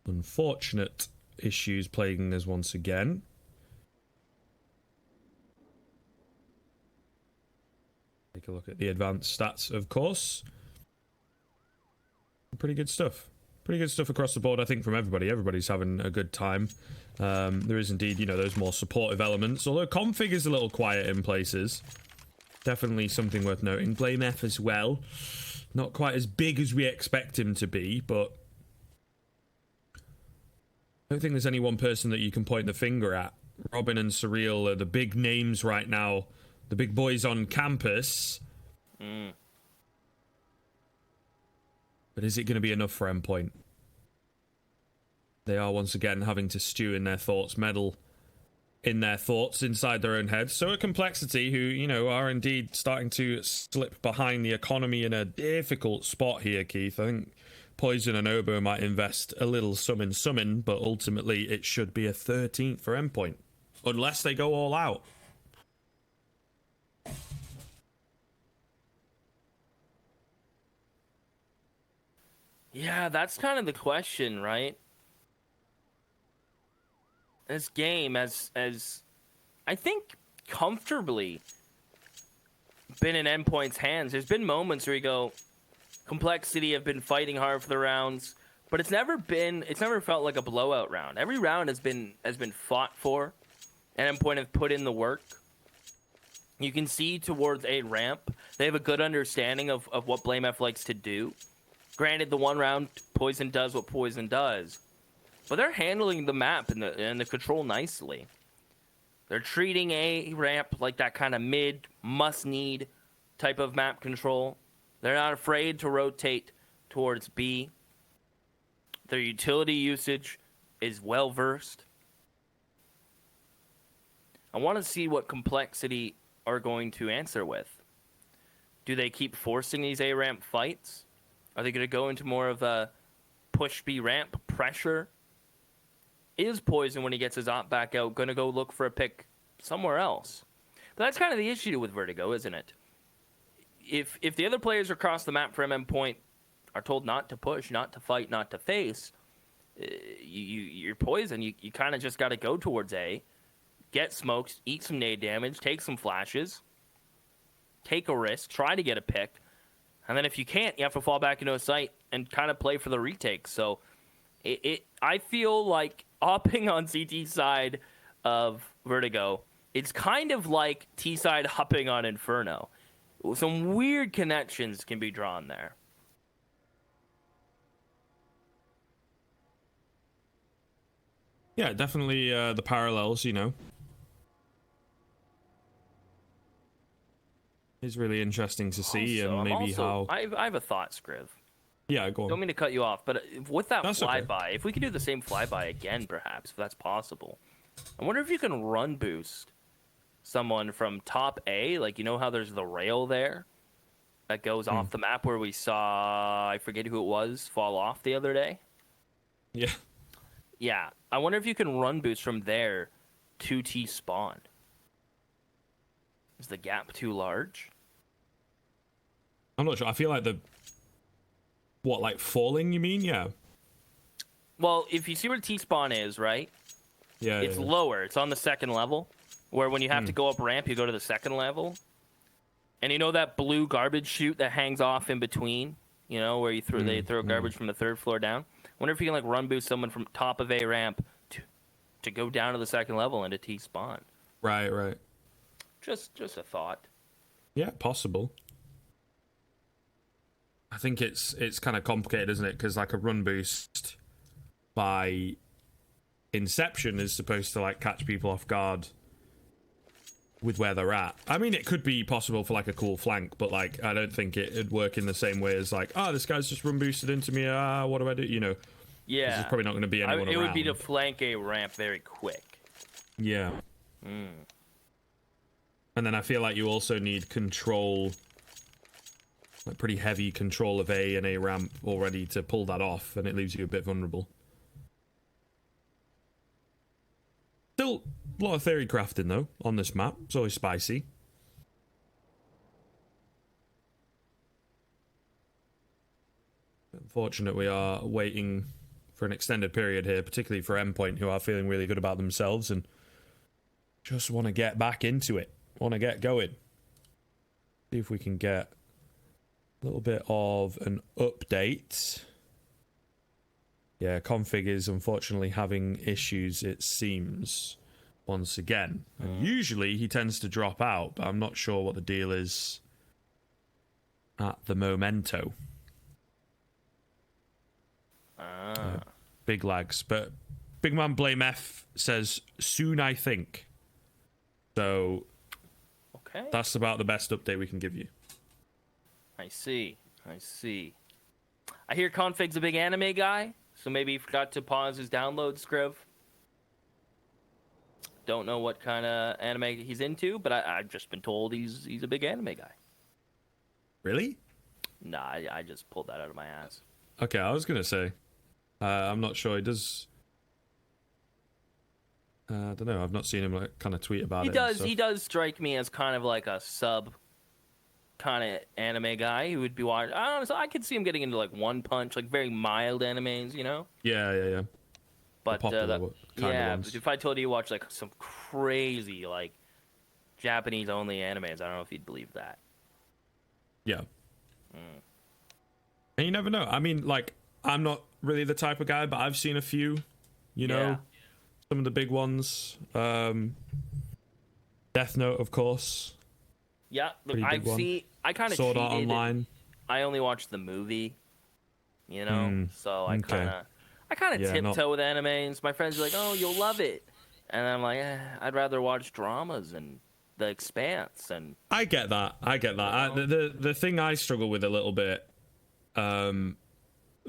unfortunate issues plaguing us once again. Take a look at the advanced stats, of course. Pretty good stuff. Pretty good stuff across the board, I think, from everybody. Everybody's having a good time. There is indeed, you know, those more supportive elements. Although config is a little quiet in places. Definitely something worth noting. Blame F as well. Not quite as big as we expect him to be, but I don't think there's any one person that you can point the finger at. Robin and Surreal are the big names right now. The big boys on campus. But is it going to be enough for Endpoint? They are once again having to stew in their thoughts, meddle in their thoughts inside their own heads. So a Complexity, who, you know, are indeed starting to slip behind the economy in a difficult spot here, Keith. I think Poison and Obo might invest a little summon, but ultimately it should be a 13th for Endpoint. Unless they go all out. Yeah, that's kind of the question, right? This game as I think comfortably been in Endpoint's hands. There's been moments where you go, Complexity have been fighting hard for the rounds, but it's never felt like a blowout round. Every round has been fought for, and Endpoint have put in the work. You can see towards a ramp, they have a good understanding of what Blame F likes to do. Granted, the one round, Poison does what Poison does. But they're handling the map and the control nicely. They're treating A ramp like that kind of mid, must-need type of map control. They're not afraid to rotate towards B. Their utility usage is well-versed. I want to see what Complexity are going to answer with. Do they keep forcing these A ramp fights? Are they going to go into more of a push B ramp pressure? Is Poison, when he gets his op back out, going to go look for a pick somewhere else? But that's kind of the issue with Vertigo, isn't it? If the other players across the map from Endpoint are told not to push, not to fight, not to face, you're Poison. You kind of just got to go towards A, get smoked, eat some nade damage, take some flashes, take a risk, try to get a pick. And then if you can't, you have to fall back into a site and kind of play for the retake. So I feel like hopping on CT side of Vertigo, it's kind of like T side hopping on Inferno. Some weird connections can be drawn there. Yeah, definitely the parallels, you know. Is really interesting to see, Also, and maybe how... I have a thought, Scriv. Yeah, go on. Don't mean to cut you off, but with that That's flyby, okay. if we could do the same flyby again, perhaps, if that's possible, I wonder if you can run boost someone from top A, like, you know how there's the rail there that goes off the map where we saw, I forget who it was, fall off the other day? Yeah. Yeah, I wonder if you can run boost from there to T spawn. Is the gap too large? I'm not sure. I feel like what, like falling, you mean? Yeah. Well, if you see where T spawn is, right? Yeah. It's lower. It's on the second level. Where when you have to go up ramp, you go to the second level. And you know that blue garbage chute that hangs off in between? You know, where they throw garbage from the third floor down? I wonder if you can like run boost someone from top of A ramp to go down to the second level into T spawn. Right. Just a thought. Yeah, possible. I think it's kind of complicated, isn't it? Because like a run boost by inception is supposed to like catch people off guard with where they're at. I mean, it could be possible for like a cool flank, but like I don't think it'd work in the same way as like, this guy's just run boosted into me. What do I do? You know? Yeah. There's probably not going to be anyone around. It would be to flank a ramp very quick. Yeah. And then I feel like you also need control a pretty heavy control of A and A ramp already to pull that off, and it leaves you a bit vulnerable. Still a lot of theory crafting though on this map. It's always spicy. Unfortunate we are waiting for an extended period here, particularly for Endpoint, who are feeling really good about themselves and just want to get back into it. Want to get going. See if we can get a little bit of an update. Yeah, config is unfortunately having issues, it seems, once again. And usually he tends to drop out, but I'm not sure what the deal is at the momento. Big lags, but Big Man Blame F says soon, I think. So okay, that's about the best update we can give you. I see. I hear Config's a big anime guy, so maybe he forgot to pause his download, Scriv. Don't know what kind of anime he's into, but I've just been told he's a big anime guy. Really? Nah, I just pulled that out of my ass. Okay, I was gonna say. I'm not sure he does. I don't know. I've not seen him like kind of tweet about it. He does strike me as kind of like a sub kind of anime guy who would be watching. I could see him getting into like One Punch, like very mild animes, you know? Yeah. But yeah, but if I told you to watch like some crazy like Japanese only animes, I don't know if you'd believe that. Yeah. And you never know. I mean, like, I'm not really the type of guy, but I've seen a few, you know, some of the big ones. Death Note, of course. Yeah, look, I kind of Sword Art Online. I only watched the movie, you know, so I kind of tiptoe with animes. My friends are like, "Oh, you'll love it," and I'm like, "I'd rather watch dramas and The Expanse." And I get that. You know? The thing I struggle with a little bit.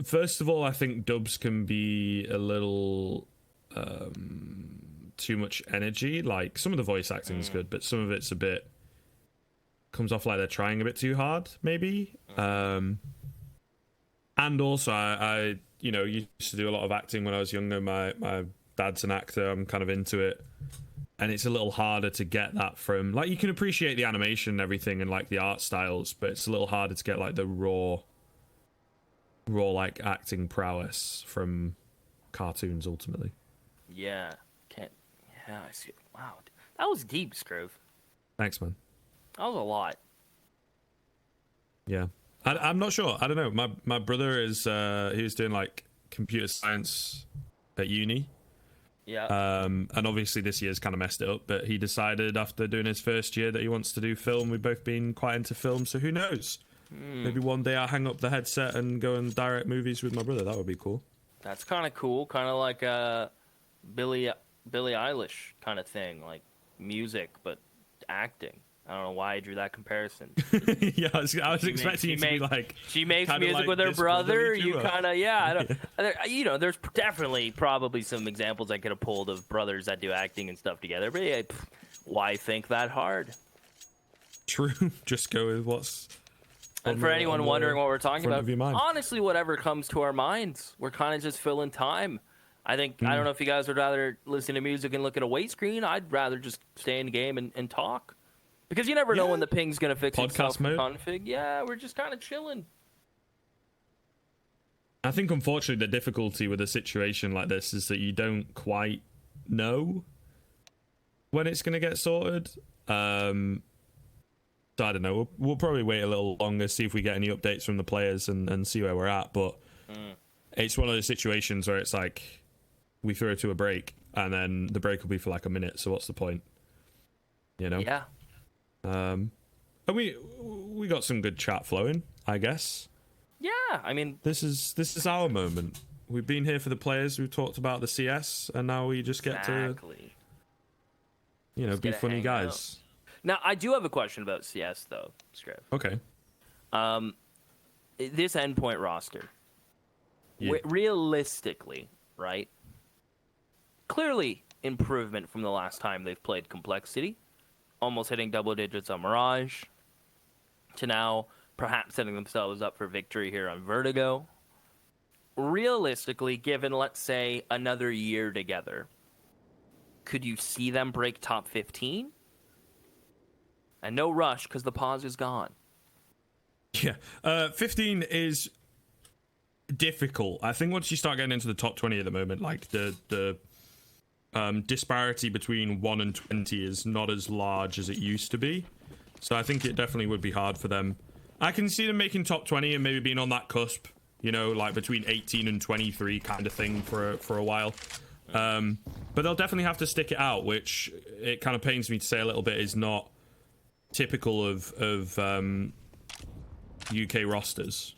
First of all, I think dubs can be a little too much energy. Like, some of the voice acting is good, but some of it's a bit comes off like they're trying a bit too hard, maybe. And also, I you know, used to do a lot of acting when I was younger. My dad's an actor. I'm kind of into it, and it's a little harder to get that from. Like, you can appreciate the animation and everything and like the art styles, but it's a little harder to get like the raw like acting prowess from cartoons ultimately. Yeah, I see. Wow, that was deep, Scrove. Thanks, man. That was a lot. Yeah, I'm not sure. I don't know. My brother is he was doing like computer science at uni. Yeah. And obviously this year's kind of messed it up, but he decided after doing his first year that he wants to do film. We've both been quite into film, so who knows? Maybe one day I'll hang up the headset and go and direct movies with my brother. That would be cool. That's kind of cool. Kind of like Billie Eilish kind of thing, like music but acting. I don't know why I drew that comparison. Yeah, I was expecting you to be like... She makes music like with her brother. You kind of... Yeah, you know, there's definitely probably some examples I could have pulled of brothers that do acting and stuff together. But yeah, why think that hard? True. Just go with what's... And for anyone wondering what we're talking about, honestly, whatever comes to our minds, we're kind of just filling time. I think, I don't know if you guys would rather listen to music and look at a weight screen. I'd rather just stay in the game and talk. Because you never know when the ping's going to fix itself in config. Yeah, we're just kind of chilling. I think, unfortunately, the difficulty with a situation like this is that you don't quite know when it's going to get sorted. So I don't know. We'll probably wait a little longer, see if we get any updates from the players and see where we're at. But it's one of those situations where it's like we throw to a break and then the break will be for like a minute. So what's the point? You know? Yeah. And we got some good chat flowing, I guess. Yeah, I mean, this is our moment. We've been here for the players. We've talked about the CS, and now we just get to, you know, be funny guys. Now, I do have a question about CS, though, Scriv. Okay. This Endpoint roster, realistically, right? Clearly improvement from the last time they've played Complexity. Almost hitting double digits on Mirage. To now perhaps setting themselves up for victory here on Vertigo. Realistically, given, let's say, another year together, could you see them break top 15? And no rush, because the pause is gone. Yeah, 15 is difficult. I think once you start getting into the top 20 at the moment, like the disparity between 1 and 20 is not as large as it used to be. So I think it definitely would be hard for them. I can see them making top 20 and maybe being on that cusp, you know, like between 18 and 23 kind of thing for a while. But they'll definitely have to stick it out, which it kind of pains me to say a little bit is not typical of UK rosters.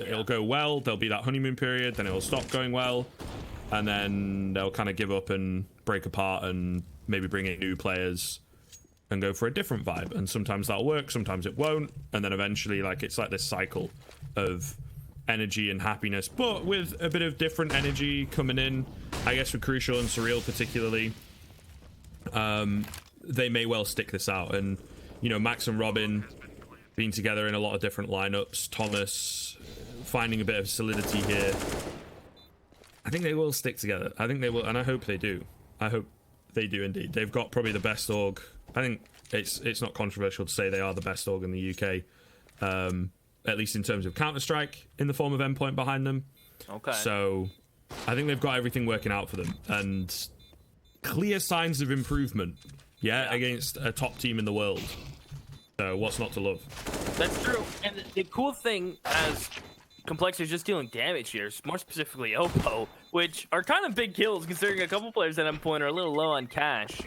It'll go well, there'll be that honeymoon period, then it'll stop going well, and then they'll kind of give up and break apart and maybe bring in new players and go for a different vibe. And sometimes that'll work, sometimes it won't, and then eventually, like, it's like this cycle of energy and happiness, but with a bit of different energy coming in. I guess with Crucial and Surreal particularly, they may well stick this out. And, you know, Max and Robin being together in a lot of different lineups, Thomas finding a bit of solidity here. I think they will stick together. I think they will, and I hope they do. I hope they do indeed. They've got probably the best org. I think it's not controversial to say they are the best org in the UK, at least in terms of Counter-Strike, in the form of Endpoint behind them. Okay. So I think they've got everything working out for them, and clear signs of improvement, yeah, against a top team in the world. So what's not to love? That's true. And the cool thing, as Complexity is just dealing damage here, more specifically Oppo, which are kind of big kills considering a couple players at Endpoint are a little low on cash.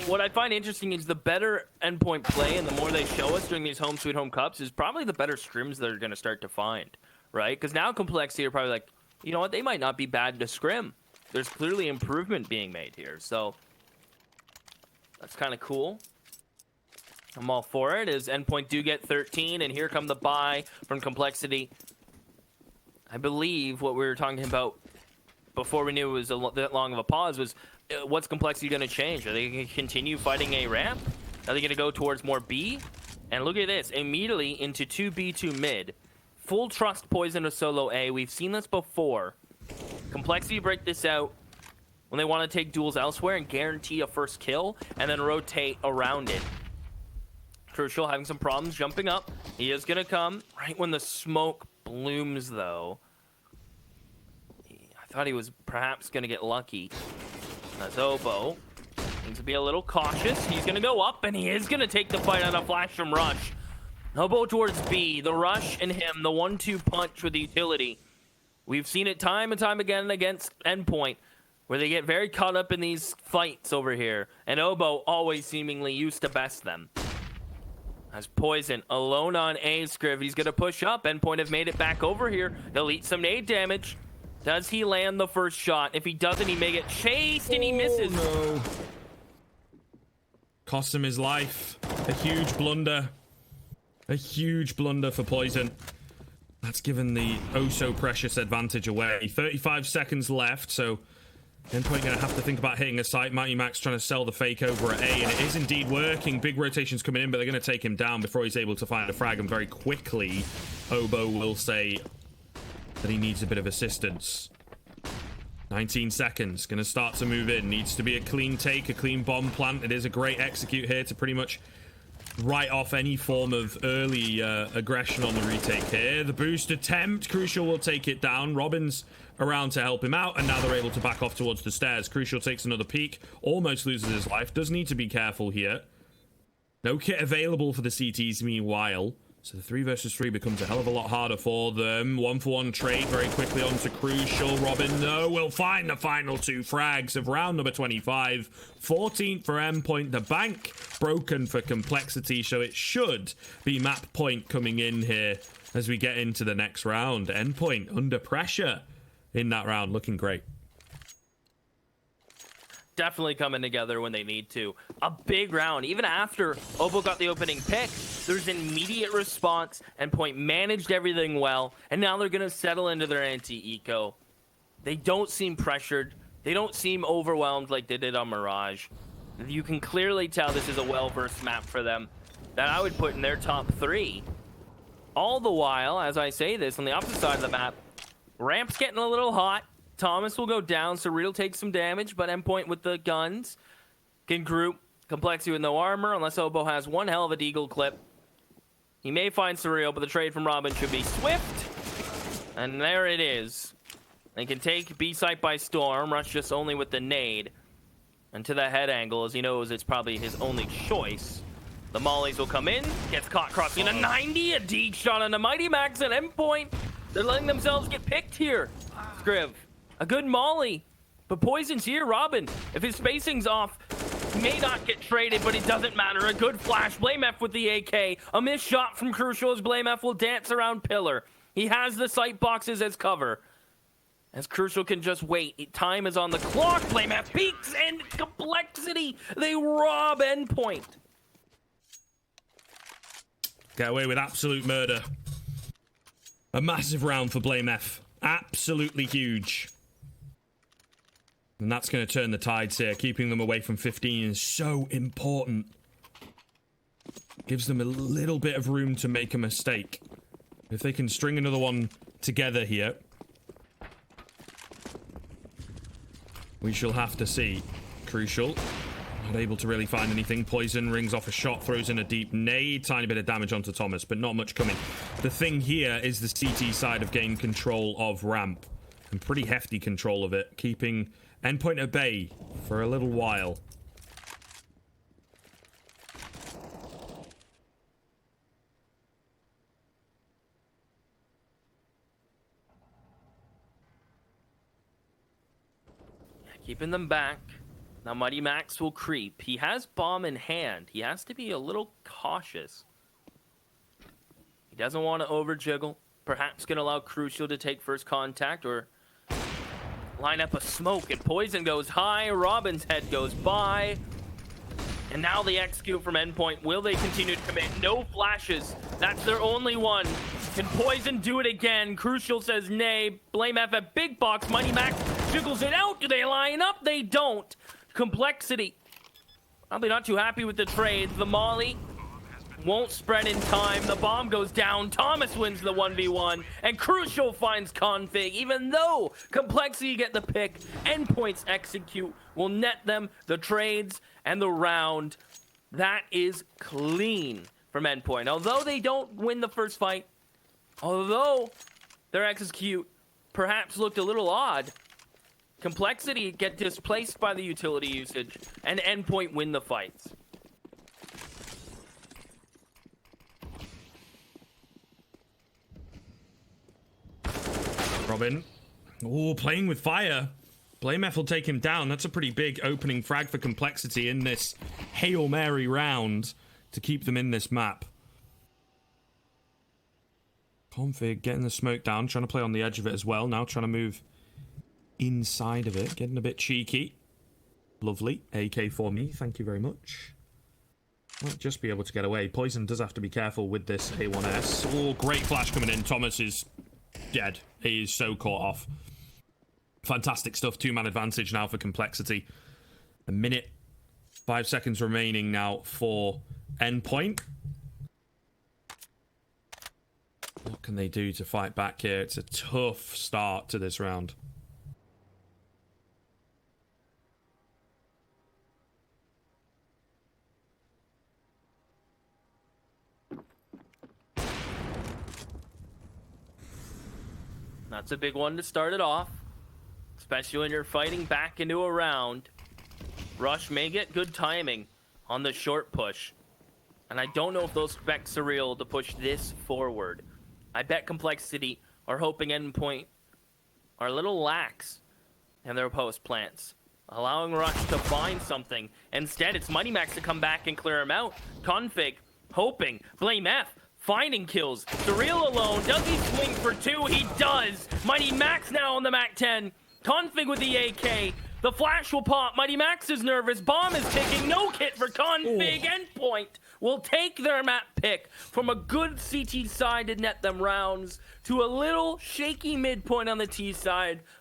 What I find interesting is the better Endpoint play and the more they show us during these home sweet home cups is probably the better scrims they're going to start to find, right? Because now Complexity are probably like, you know what, they might not be bad to scrim. There's clearly improvement being made here, so that's kind of cool. I'm all for it, as Endpoint do get 13, and here come the buy from Complexity. I believe what we were talking about before we knew it was that long of a pause was, what's Complexity going to change? Are they going to continue fighting A ramp? Are they going to go towards more B? And look at this, immediately into 2B, 2 mid. Full trust poison to solo A. We've seen this before. Complexity break this out when they want to take duels elsewhere and guarantee a first kill, and then rotate around it. Crucial having some problems jumping up. He is going to come right when the smoke blooms, though. I thought he was perhaps going to get lucky. That's Obo. Needs to be a little cautious. He's going to go up, and he is going to take the fight on a flash from Rush. Obo towards B. The Rush and him, the 1-2 punch with the utility. We've seen it time and time again against Endpoint, where they get very caught up in these fights over here. And Obo always seemingly used to best them. As Poison alone on A Scriv, he's going to push up. Endpoint have made it back over here. They'll eat some nade damage. Does he land the first shot? If he doesn't, he may get chased, and he misses. No. Cost him his life. A huge blunder. A huge blunder for Poison. That's given the oh-so-precious advantage away. 35 seconds left, so Endpoint going to have to think about hitting a site. Mighty Max trying to sell the fake over at A, and it is indeed working. Big rotations coming in, but they're going to take him down before he's able to find a frag, and very quickly, Obo will say that he needs a bit of assistance. 19 seconds, going to start to move in. Needs to be a clean take, a clean bomb plant. It is a great execute here to pretty much write off any form of early aggression on the retake here. The boost attempt, Crucial will take it down. Robin's around to help him out, and now they're able to back off towards the stairs. Crucial takes another peek, almost loses his life. Does need to be careful here. No kit available for the CTs meanwhile, so the 3 versus 3 becomes a hell of a lot harder for them. 1-for-1 trade very quickly onto Crucial. Robin, no, will find the final 2 frags of round number 25. 14th for Endpoint. The bank broken for Complexity, so it should be map point coming in here as we get into the next round. Endpoint under pressure in that round, looking great. Definitely coming together when they need to. A big round. Even after Obo got the opening pick, there's an immediate response. Endpoint managed everything well, and now they're going to settle into their anti-eco. They don't seem pressured. They don't seem overwhelmed like they did on Mirage. You can clearly tell this is a well-versed map for them. that I would put in their top 3. All the while, as I say this, on the opposite side of the map, Ramp's getting a little hot. Thomas will go down, Surreal will take some damage, but Endpoint with the guns can group Complexity with no armor, unless Obo has one hell of a deagle clip. He may find Surreal, but the trade from Robin should be swift. And there it is. They can take B site by storm, Rush just only with the nade. And to the head angle, as he knows it's probably his only choice. The mollies will come in, gets caught crossing a 90, a deep shot on a Mighty Max at Endpoint. They're letting themselves get picked here. Scriv, a good molly, but Poison's here. Robin, if his spacing's off, he may not get traded, but it doesn't matter. A good flash, Blame F with the AK. A missed shot from Crucial as Blame F will dance around Pillar. He has the sight boxes as cover. As Crucial can just wait. Time is on the clock. Blame F peaks and Complexity. They rob Endpoint. Get away with absolute murder. A massive round for Blame F. Absolutely huge. And that's going to turn the tides here. Keeping them away from 15 is so important. Gives them a little bit of room to make a mistake. If they can string another one together here, we shall have to see. Crucial. Not able to really find anything. Poison rings off a shot, throws in a deep nade. Tiny bit of damage onto Thomas, but not much coming. The thing here is the CT side have gained control of ramp. And pretty hefty control of it. Keeping Endpoint at bay for a little while. Keeping them back. Now Mighty Max will creep. He has bomb in hand. He has to be a little cautious. He doesn't want to over jiggle. Perhaps going to allow Crucial to take first contact or line up a smoke. And Poison goes high. Robin's head goes by. And now the execute from Endpoint. Will they continue to commit? No flashes. That's their only one. Can Poison do it again? Crucial says nay. Blame F at big box. Mighty Max jiggles it out. Do they line up? They don't. Complexity. Probably not too happy with the trades. The molly won't spread in time. The bomb goes down. Thomas wins the 1v1. And Crucial finds config. Even though Complexity get the pick, Endpoints execute will net them the trades and the round. That is clean from Endpoint. Although they don't win the first fight, although their execute perhaps looked a little odd, Complexity get displaced by the utility usage, and Endpoint win the fights. Robin. Oh, playing with fire. Blame F will take him down. That's a pretty big opening frag for Complexity in this Hail Mary round to keep them in this map. Config getting the smoke down, trying to play on the edge of it as well. Now trying to move inside of it, getting a bit cheeky. Lovely. AK for me, thank you very much. Might just be able to get away. Poison does have to be careful with this A1S. Oh, great flash coming in. Thomas is dead. He is so caught off. Fantastic stuff. 2-man advantage now for Complexity. A minute, 5 seconds remaining now for Endpoint. What can they do to fight back here? It's a tough start to this round. That's a big one to start it off, especially when you're fighting back into a round. Rush may get good timing on the short push, and I don't know if they'll expect Surreal to push this forward. I bet Complexity are hoping Endpoint are a little lax in their post plants, allowing Rush to find something. Instead, it's Mighty Max to come back and clear him out. Config hoping. Blame F finding kills. Surreal alone. Does he swing for 2? He does. Mighty Max now on the MAC-10. Config with the AK. The flash will pop. Mighty Max is nervous. Bomb is ticking. No kit for Config. Endpoint will take their map pick from a good CT side to net them rounds to a little shaky midpoint on the T side.